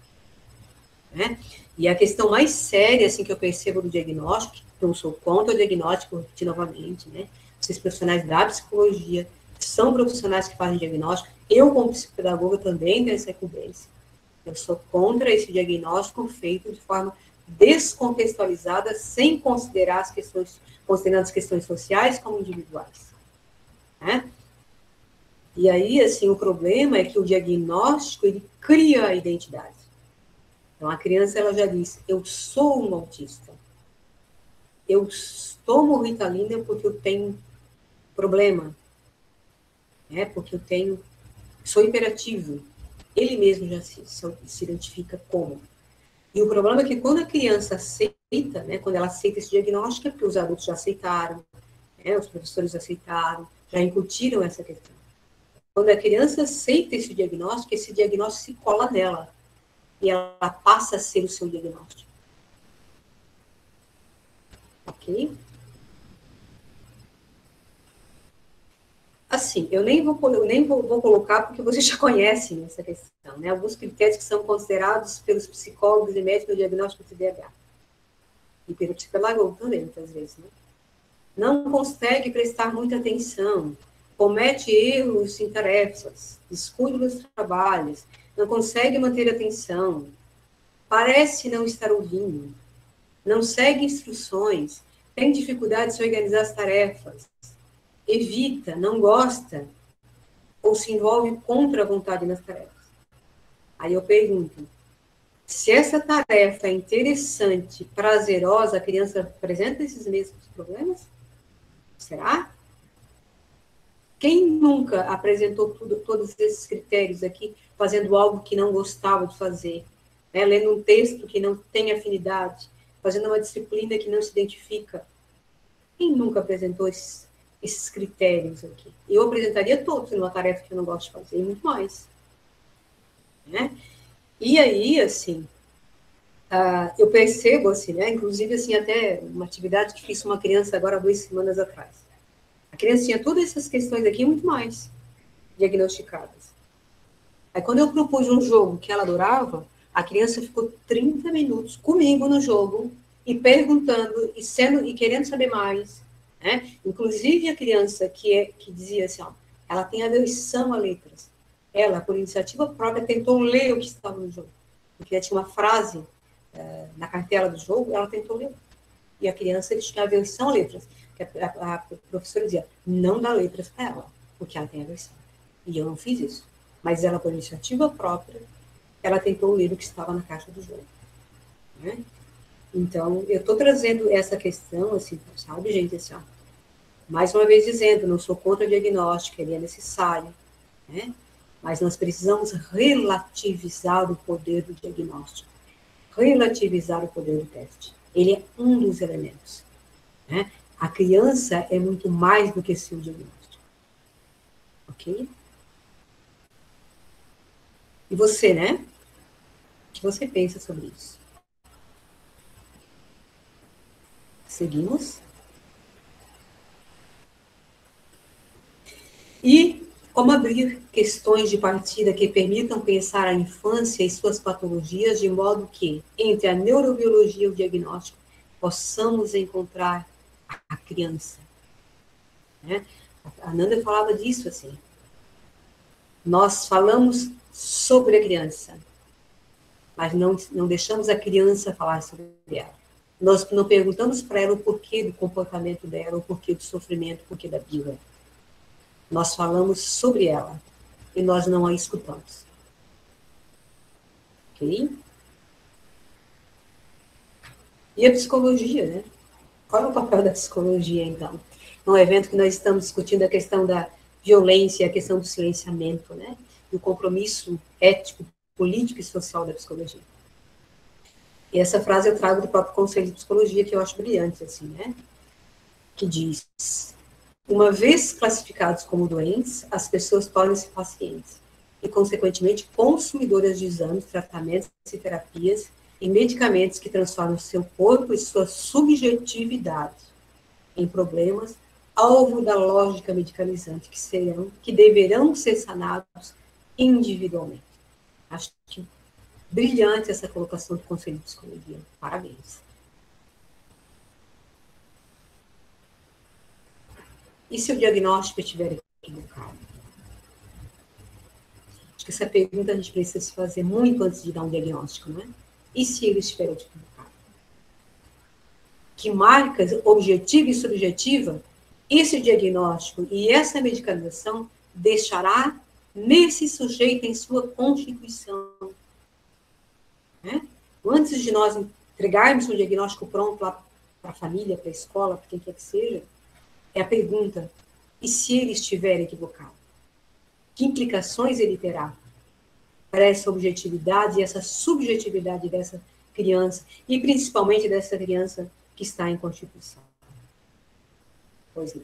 Speaker 2: Né? E a questão mais séria, assim, que eu percebo do diagnóstico, não sou contra o diagnóstico, vou repetir novamente, né? Esses profissionais da psicologia são profissionais que fazem diagnóstico. Eu, como psicopedagoga, também tenho essa incumbência. Eu sou contra esse diagnóstico feito de forma descontextualizada, sem considerar as questões, considerando as questões sociais como individuais. Né? E aí, assim, o problema é que o diagnóstico, ele cria a identidade. Então, a criança, ela já diz, eu sou um autista. Eu tomo Ritalina porque eu tenho problema. Né? Porque eu sou hiperativo. Ele mesmo já se identifica como. E o problema é que quando a criança aceita, né, quando ela aceita esse diagnóstico, é porque os adultos já aceitaram, né, os professores aceitaram, já incutiram essa questão. Quando a criança aceita esse diagnóstico se cola nela. E ela passa a ser o seu diagnóstico. Ok? Assim, eu nem vou colocar, porque vocês já conhecem essa questão, né? Alguns critérios que são considerados pelos psicólogos e médicos no diagnóstico de TDAH. E pelo psicopedagogo também, muitas vezes, né? Não consegue prestar muita atenção, comete erros em tarefas, descuida nos trabalhos, não consegue manter a atenção, parece não estar ouvindo, não segue instruções, tem dificuldade de se organizar as tarefas, evita, não gosta, ou se envolve contra a vontade nas tarefas. Aí eu pergunto, se essa tarefa é interessante, prazerosa, a criança apresenta esses mesmos problemas? Será? Quem nunca apresentou todos esses critérios aqui, fazendo algo que não gostava de fazer, né? Lendo um texto que não tem afinidade, fazendo uma disciplina que não se identifica? Quem nunca apresentou esses critérios aqui? Eu apresentaria todos numa tarefa que eu não gosto de fazer, e muito mais. Né? E aí, assim, eu percebo, assim, né? Inclusive, assim, até uma atividade que fiz com uma criança agora 2 semanas atrás. A criança tinha todas essas questões aqui e muito mais diagnosticadas. Aí, quando eu propus um jogo que ela adorava, a criança ficou 30 minutos comigo no jogo e perguntando e querendo saber mais. Né? Inclusive, a criança que dizia assim, ó, ela tem aversão a letras. Ela, por iniciativa própria, tentou ler o que estava no jogo. Porque tinha uma frase na cartela do jogo, ela tentou ler. E a criança tinha aversão a letras. A professora dizia, não dá letras para ela, porque ela tem aversão. E eu não fiz isso. Mas ela, por iniciativa própria, ela tentou ler o que estava na caixa do jogo. Né? Então, eu estou trazendo essa questão, assim, sabe, gente, assim, ó, mais uma vez dizendo, não sou contra o diagnóstico, ele é necessário, né? Mas nós precisamos relativizar o poder do diagnóstico, relativizar o poder do teste. Ele é um dos elementos, né? A criança é muito mais do que seu diagnóstico. Ok? E você, né? O que você pensa sobre isso? Seguimos. E como abrir questões de partida que permitam pensar a infância e suas patologias de modo que, entre a neurobiologia e o diagnóstico, possamos encontrar a criança. Né? A Nanda falava disso, assim. Nós falamos sobre a criança, mas não deixamos a criança falar sobre ela. Nós não perguntamos para ela o porquê do comportamento dela, o porquê do sofrimento, o porquê da birra. Nós falamos sobre ela e nós não a escutamos. Ok? E a psicologia, né? Qual é o papel da psicologia, então? Num evento que nós estamos discutindo a questão da violência, a questão do silenciamento, né? E o compromisso ético, político e social da psicologia. E essa frase eu trago do próprio Conselho de Psicologia, que eu acho brilhante, assim, né? Que diz: uma vez classificados como doentes, as pessoas tornam-se pacientes e, consequentemente, consumidoras de exames, tratamentos e terapias e medicamentos que transformam seu corpo e sua subjetividade em problemas, alvo da lógica medicalizante, que deverão ser sanados individualmente. Acho que brilhante essa colocação do Conselho de Psicologia. Parabéns. E se o diagnóstico estiver equivocado? Acho que essa pergunta a gente precisa se fazer muito antes de dar um diagnóstico, né? E se ele estiver equivocado? Que marcas objetiva e subjetiva esse diagnóstico e essa medicalização deixará nesse sujeito em sua constituição? Né? Antes de nós entregarmos um diagnóstico pronto lá para a família, para a escola, para quem quer que seja, é a pergunta: e se ele estiver equivocado? Que implicações ele terá para essa objetividade e essa subjetividade dessa criança, e principalmente dessa criança que está em constituição? Pois não.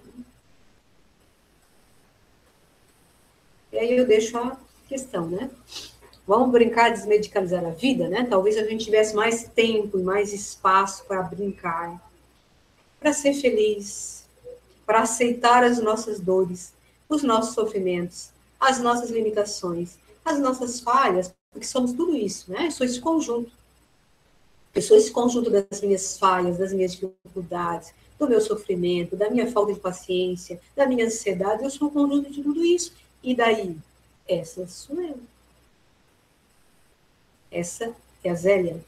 Speaker 2: E aí eu deixo a questão, né? Vamos brincar de desmedicalizar a vida, né? Talvez a gente tivesse mais tempo e mais espaço para brincar, para ser feliz, para aceitar as nossas dores, os nossos sofrimentos, as nossas limitações, as nossas falhas, porque somos tudo isso, né? Eu sou esse conjunto. Eu sou esse conjunto das minhas falhas, das minhas dificuldades, do meu sofrimento, da minha falta de paciência, da minha ansiedade. Eu sou um conjunto de tudo isso. E daí? Essa sou eu. Essa é a Zélia.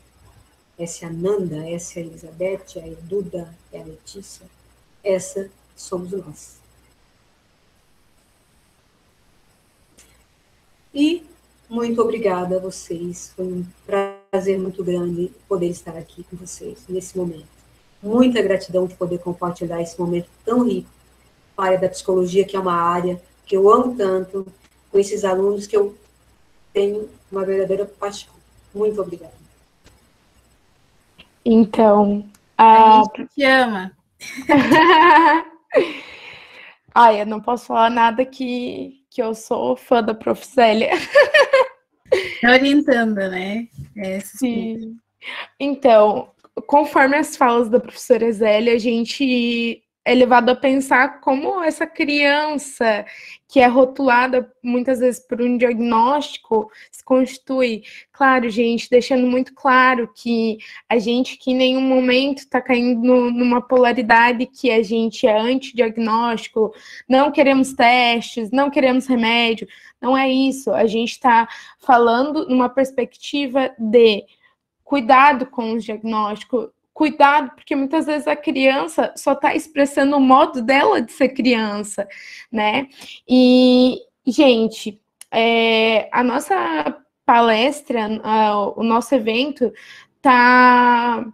Speaker 2: Essa é a Nanda. Essa é a Elizabeth, é a Duda, é a Letícia. Essa somos nós. E muito obrigada a vocês. Foi um prazer muito grande poder estar aqui com vocês nesse momento. Muita gratidão de poder compartilhar esse momento tão rico com a área da psicologia, que é uma área que eu amo tanto, com esses alunos que eu tenho uma verdadeira paixão. Muito obrigada.
Speaker 1: Então,
Speaker 3: A gente te ama.
Speaker 1: Ai, eu não posso falar nada que eu sou fã da Prof. Zélia.
Speaker 3: Tá orientando, né?
Speaker 1: Sim. Então, conforme as falas da professora Zélia, a gente é levado a pensar como essa criança que é rotulada muitas vezes por um diagnóstico se constitui. Claro, gente, deixando muito claro que a gente que em nenhum momento está caindo numa polaridade que a gente é antidiagnóstico, não queremos testes, não queremos remédio, não é isso. A gente está falando numa perspectiva de cuidado com os diagnósticos, cuidado, porque muitas vezes a criança só está expressando o modo dela de ser criança, né? E, gente, a nossa palestra, o nosso evento tá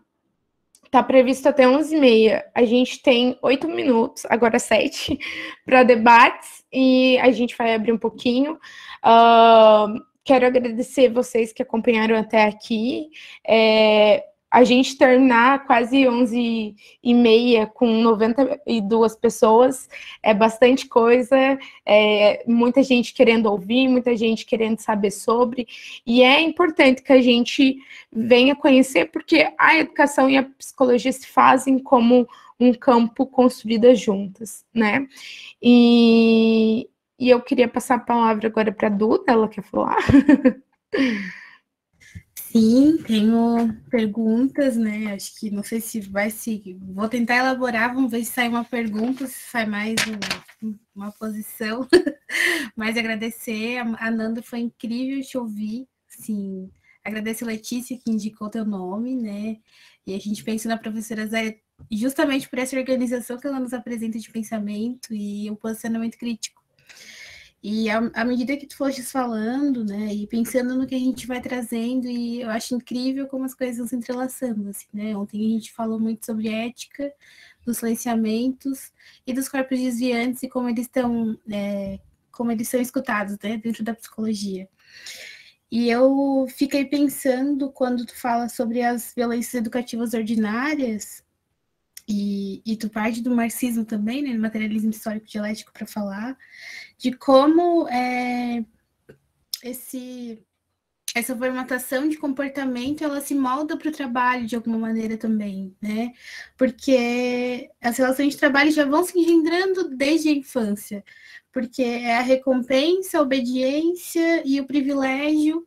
Speaker 1: previsto até 11h30. A gente tem 8 minutos, agora 7, para debates, e a gente vai abrir um pouquinho. Quero agradecer vocês que acompanharam até aqui. A gente terminar quase 11h30 com 92 pessoas é bastante coisa, muita gente querendo ouvir, muita gente querendo saber sobre, e é importante que a gente venha conhecer, porque a educação e a psicologia se fazem como um campo construídas juntas, né? E eu queria passar a palavra agora para a Duda, ela quer falar?
Speaker 3: Sim, tenho perguntas, né? Acho que não sei se vai seguir. Vou tentar elaborar, vamos ver se sai uma pergunta, se sai mais uma posição. Mas agradecer, a Nanda, foi incrível te ouvir. Sim, agradeço a Letícia que indicou teu nome, né? E a gente pensa na professora Zélia justamente por essa organização que ela nos apresenta de pensamento e o posicionamento crítico. E à medida que tu fostes falando, né, e pensando no que a gente vai trazendo, e eu acho incrível como as coisas vão se entrelaçando, assim, né? Ontem a gente falou muito sobre ética, dos silenciamentos e dos corpos desviantes e como eles são escutados, né, dentro da psicologia. E eu fiquei pensando, quando tu fala sobre as violências educativas ordinárias, e tu parte do marxismo também, né, no materialismo histórico dialético, para falar de como essa formatação de comportamento, ela se molda para o trabalho de alguma maneira também, né? Porque as relações de trabalho já vão se engendrando desde a infância, porque é a recompensa, a obediência e o privilégio,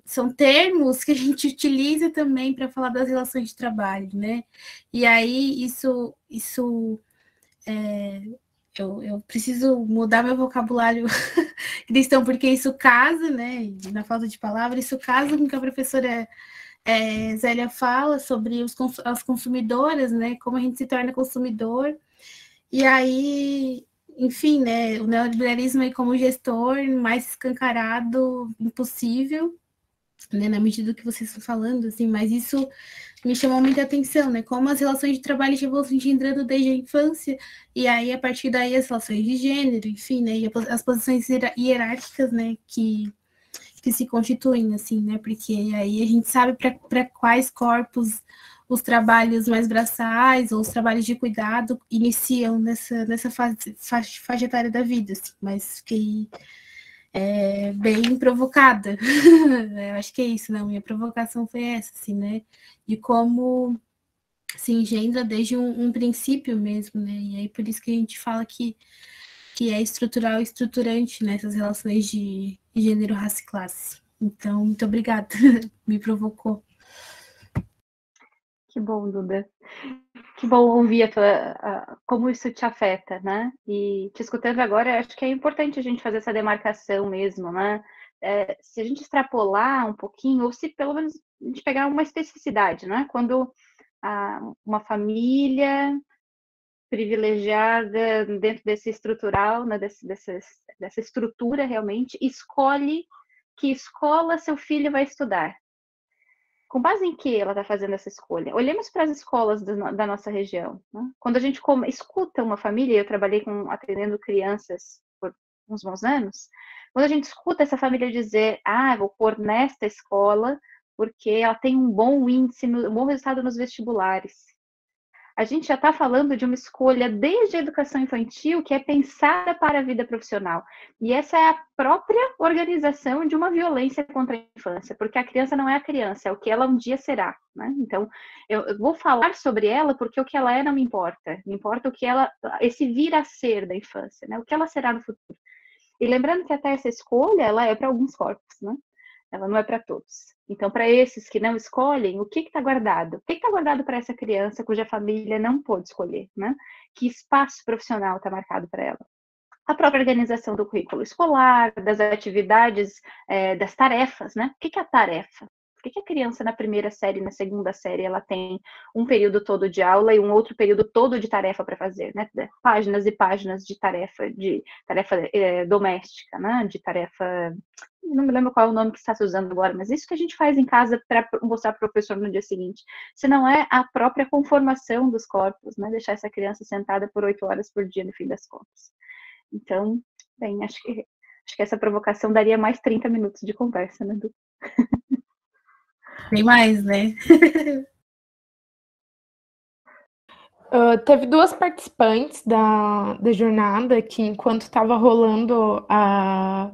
Speaker 3: são termos que a gente utiliza também para falar das relações de trabalho, né? E aí eu preciso mudar meu vocabulário cristão, porque isso casa, né? Na falta de palavras, isso casa com o que a professora Zélia fala sobre as consumidoras, né? Como a gente se torna consumidor. E aí, enfim, né? O neoliberalismo aí como gestor mais escancarado impossível, né? Na medida que vocês estão falando, assim, mas isso me chamou muita atenção, né? Como as relações de trabalho já vão se engendrando desde a infância, e aí, a partir daí, as relações de gênero, enfim, né? E as posições hierárquicas, né? Que se constituem, assim, né? Porque aí a gente sabe para quais corpos os trabalhos mais braçais ou os trabalhos de cuidado iniciam nessa faixa etária da vida, assim, mas fiquei bem provocada. Eu acho que é isso, né? Minha provocação foi essa, assim, né? De como se engendra desde um princípio mesmo, né? E aí por isso que a gente fala que é estrutural e estruturante nessas relações de gênero, raça e classe. Então, muito obrigada. Me provocou.
Speaker 6: Que bom, Duda. Que bom ouvir como isso te afeta, né? E te escutando agora, acho que é importante a gente fazer essa demarcação mesmo, né? Se a gente extrapolar um pouquinho, ou se pelo menos a gente pegar uma especificidade, né? Quando uma família privilegiada dentro desse estrutural, né? dessa estrutura realmente, escolhe que escola seu filho vai estudar. Com base em que ela está fazendo essa escolha? Olhemos para as escolas da nossa região. Né? Quando a gente escuta uma família, eu trabalhei atendendo crianças por uns bons anos, quando a gente escuta essa família dizer, vou pôr nesta escola porque ela tem um bom índice, um bom resultado nos vestibulares. A gente já está falando de uma escolha desde a educação infantil que é pensada para a vida profissional. E essa é a própria organização de uma violência contra a infância, porque a criança não é a criança, é o que ela um dia será. Né? Então, eu vou falar sobre ela porque o que ela é não me importa. Me importa o que esse vir a ser da infância, né? O que ela será no futuro. E lembrando que até essa escolha, ela é para alguns corpos, né? Ela não é para todos. Então, para esses que não escolhem, o que está guardado? O que está guardado para essa criança cuja família não pôde escolher? Né? Que espaço profissional está marcado para ela? A própria organização do currículo escolar, das atividades, das tarefas. Né? O que é a tarefa? Por que a criança na primeira série, na segunda série, ela tem um período todo de aula e um outro período todo de tarefa para fazer? Né? Páginas e páginas de tarefa doméstica, né? De tarefa... Não me lembro qual é o nome que está se usando agora, mas isso que a gente faz em casa para mostrar para o professor no dia seguinte. Se não é a própria conformação dos corpos, né? Deixar essa criança sentada por 8 horas por dia, no fim das contas. Então, bem, acho que essa provocação daria mais 30 minutos de conversa, né, Du?
Speaker 3: Tem mais, né?
Speaker 1: Teve duas participantes da jornada que, enquanto estava rolando a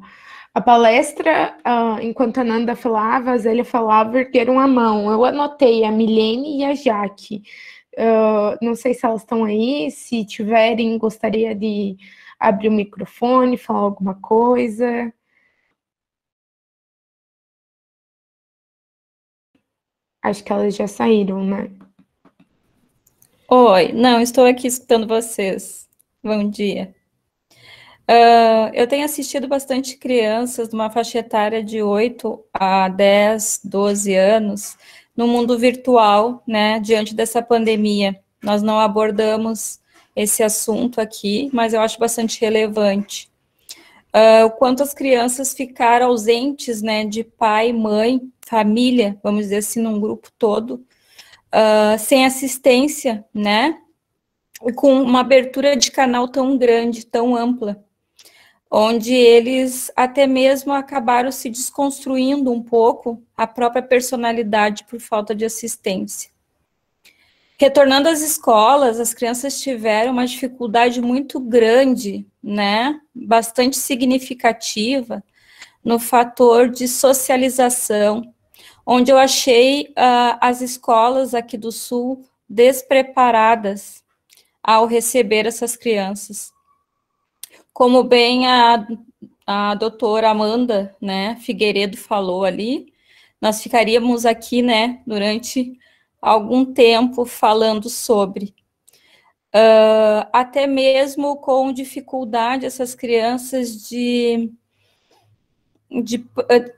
Speaker 1: palestra, enquanto a Nanda falava, a Zélia falava, ergueram a mão. Eu anotei a Milene e a Jaque. Não sei se elas estão aí, se tiverem, gostaria de abrir o microfone, falar alguma coisa. Acho que elas já saíram, né?
Speaker 7: Oi, não, estou aqui escutando vocês. Bom dia. Eu tenho assistido bastante crianças de uma faixa etária de 8 a 10, 12 anos no mundo virtual, né, diante dessa pandemia. Nós não abordamos esse assunto aqui, mas eu acho bastante relevante. O quanto as crianças ficaram ausentes, né, de pai, mãe, família, vamos dizer assim, num grupo todo, sem assistência, né, e com uma abertura de canal tão grande, tão ampla, onde eles até mesmo acabaram se desconstruindo um pouco a própria personalidade por falta de assistência. Retornando às escolas, as crianças tiveram uma dificuldade muito grande, né, bastante significativa, no fator de socialização, onde eu achei as escolas aqui do Sul despreparadas ao receber essas crianças. Como bem a doutora Amanda, né, Figueiredo falou ali, nós ficaríamos aqui, né, durante algum tempo falando sobre. Até mesmo com dificuldade essas crianças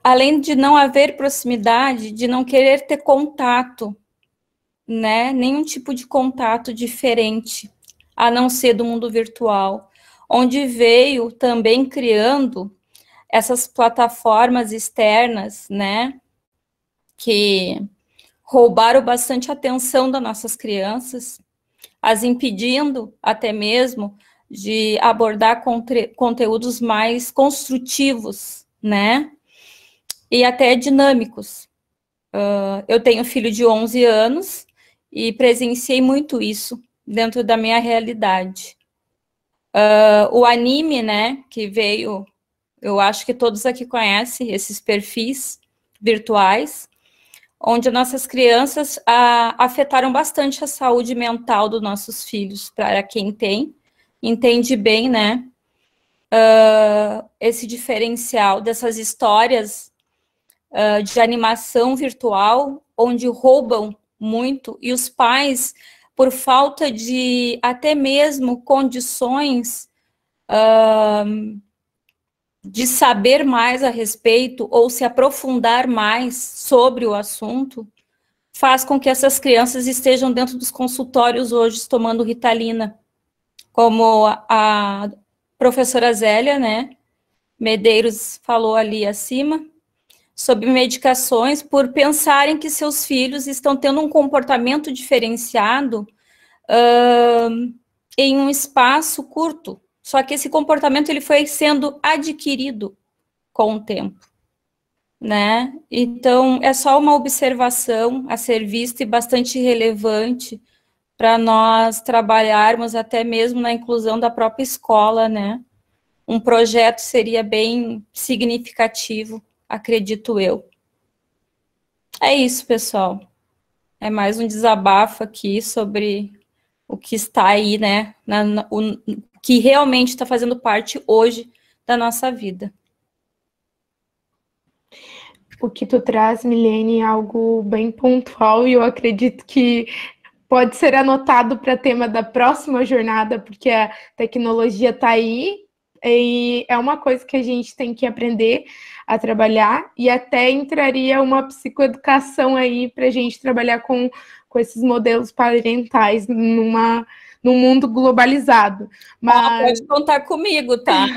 Speaker 7: além de não haver proximidade, de não querer ter contato, né, nenhum tipo de contato diferente, a não ser do mundo virtual, onde veio também criando essas plataformas externas, né, que roubaram bastante a atenção das nossas crianças, as impedindo até mesmo de abordar conteúdos mais construtivos, né, e até dinâmicos. Eu tenho filho de 11 anos e presenciei muito isso dentro da minha realidade. O anime, né, que veio, eu acho que todos aqui conhecem esses perfis virtuais, onde nossas crianças afetaram bastante a saúde mental dos nossos filhos, para quem entende bem, né, esse diferencial dessas histórias de animação virtual, onde roubam muito, e os pais, por falta de até mesmo condições de saber mais a respeito ou se aprofundar mais sobre o assunto, faz com que essas crianças estejam dentro dos consultórios hoje tomando Ritalina, como a professora Zélia, né, Medeiros falou ali acima, sobre medicações, por pensarem que seus filhos estão tendo um comportamento diferenciado em um espaço curto. Só que esse comportamento ele foi sendo adquirido com o tempo, né? Então, é só uma observação a ser vista e bastante relevante para nós trabalharmos até mesmo na inclusão da própria escola, né? Um projeto seria bem significativo, acredito eu. É isso, pessoal. É mais um desabafo aqui sobre o que está aí, né? Que realmente está fazendo parte hoje da nossa vida.
Speaker 1: O que tu traz, Milene, é algo bem pontual e eu acredito que pode ser anotado para tema da próxima jornada, porque a tecnologia está aí e é uma coisa que a gente tem que aprender a trabalhar, e até entraria uma psicoeducação aí para a gente trabalhar com esses modelos parentais num mundo globalizado.
Speaker 7: Mas... pode contar comigo, tá?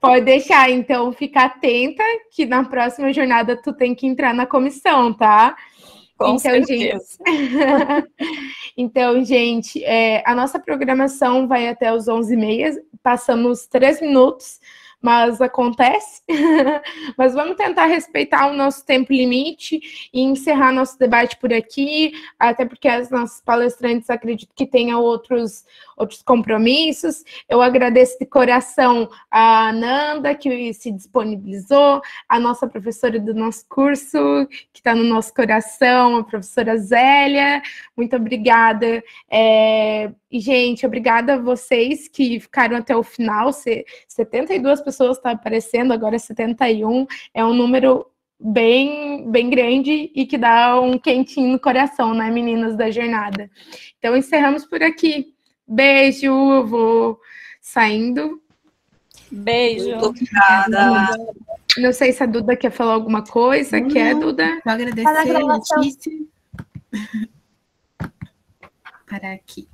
Speaker 1: Pode deixar, então fica atenta que na próxima jornada tu tem que entrar na comissão, tá?
Speaker 7: Com certeza.
Speaker 1: Então, gente, a nossa programação vai até os 11h30, passamos 3 minutos, mas acontece. Mas vamos tentar respeitar o nosso tempo limite e encerrar nosso debate por aqui, até porque as nossas palestrantes acredito que tenham outros compromissos. Eu agradeço de coração a Ananda, que se disponibilizou, a nossa professora do nosso curso, que está no nosso coração, a professora Zélia, muito obrigada. E, gente, obrigada a vocês que ficaram até o final. 72 pessoas estão aparecendo, agora 71. É um número bem, bem grande e que dá um quentinho no coração, né, meninas da jornada? Então, encerramos por aqui. Beijo, eu vou saindo.
Speaker 7: Beijo.
Speaker 2: Muito obrigada.
Speaker 1: Não sei se a Duda quer falar alguma coisa. Quer, Duda?
Speaker 3: Só agradecer a Letícia. Parar aqui.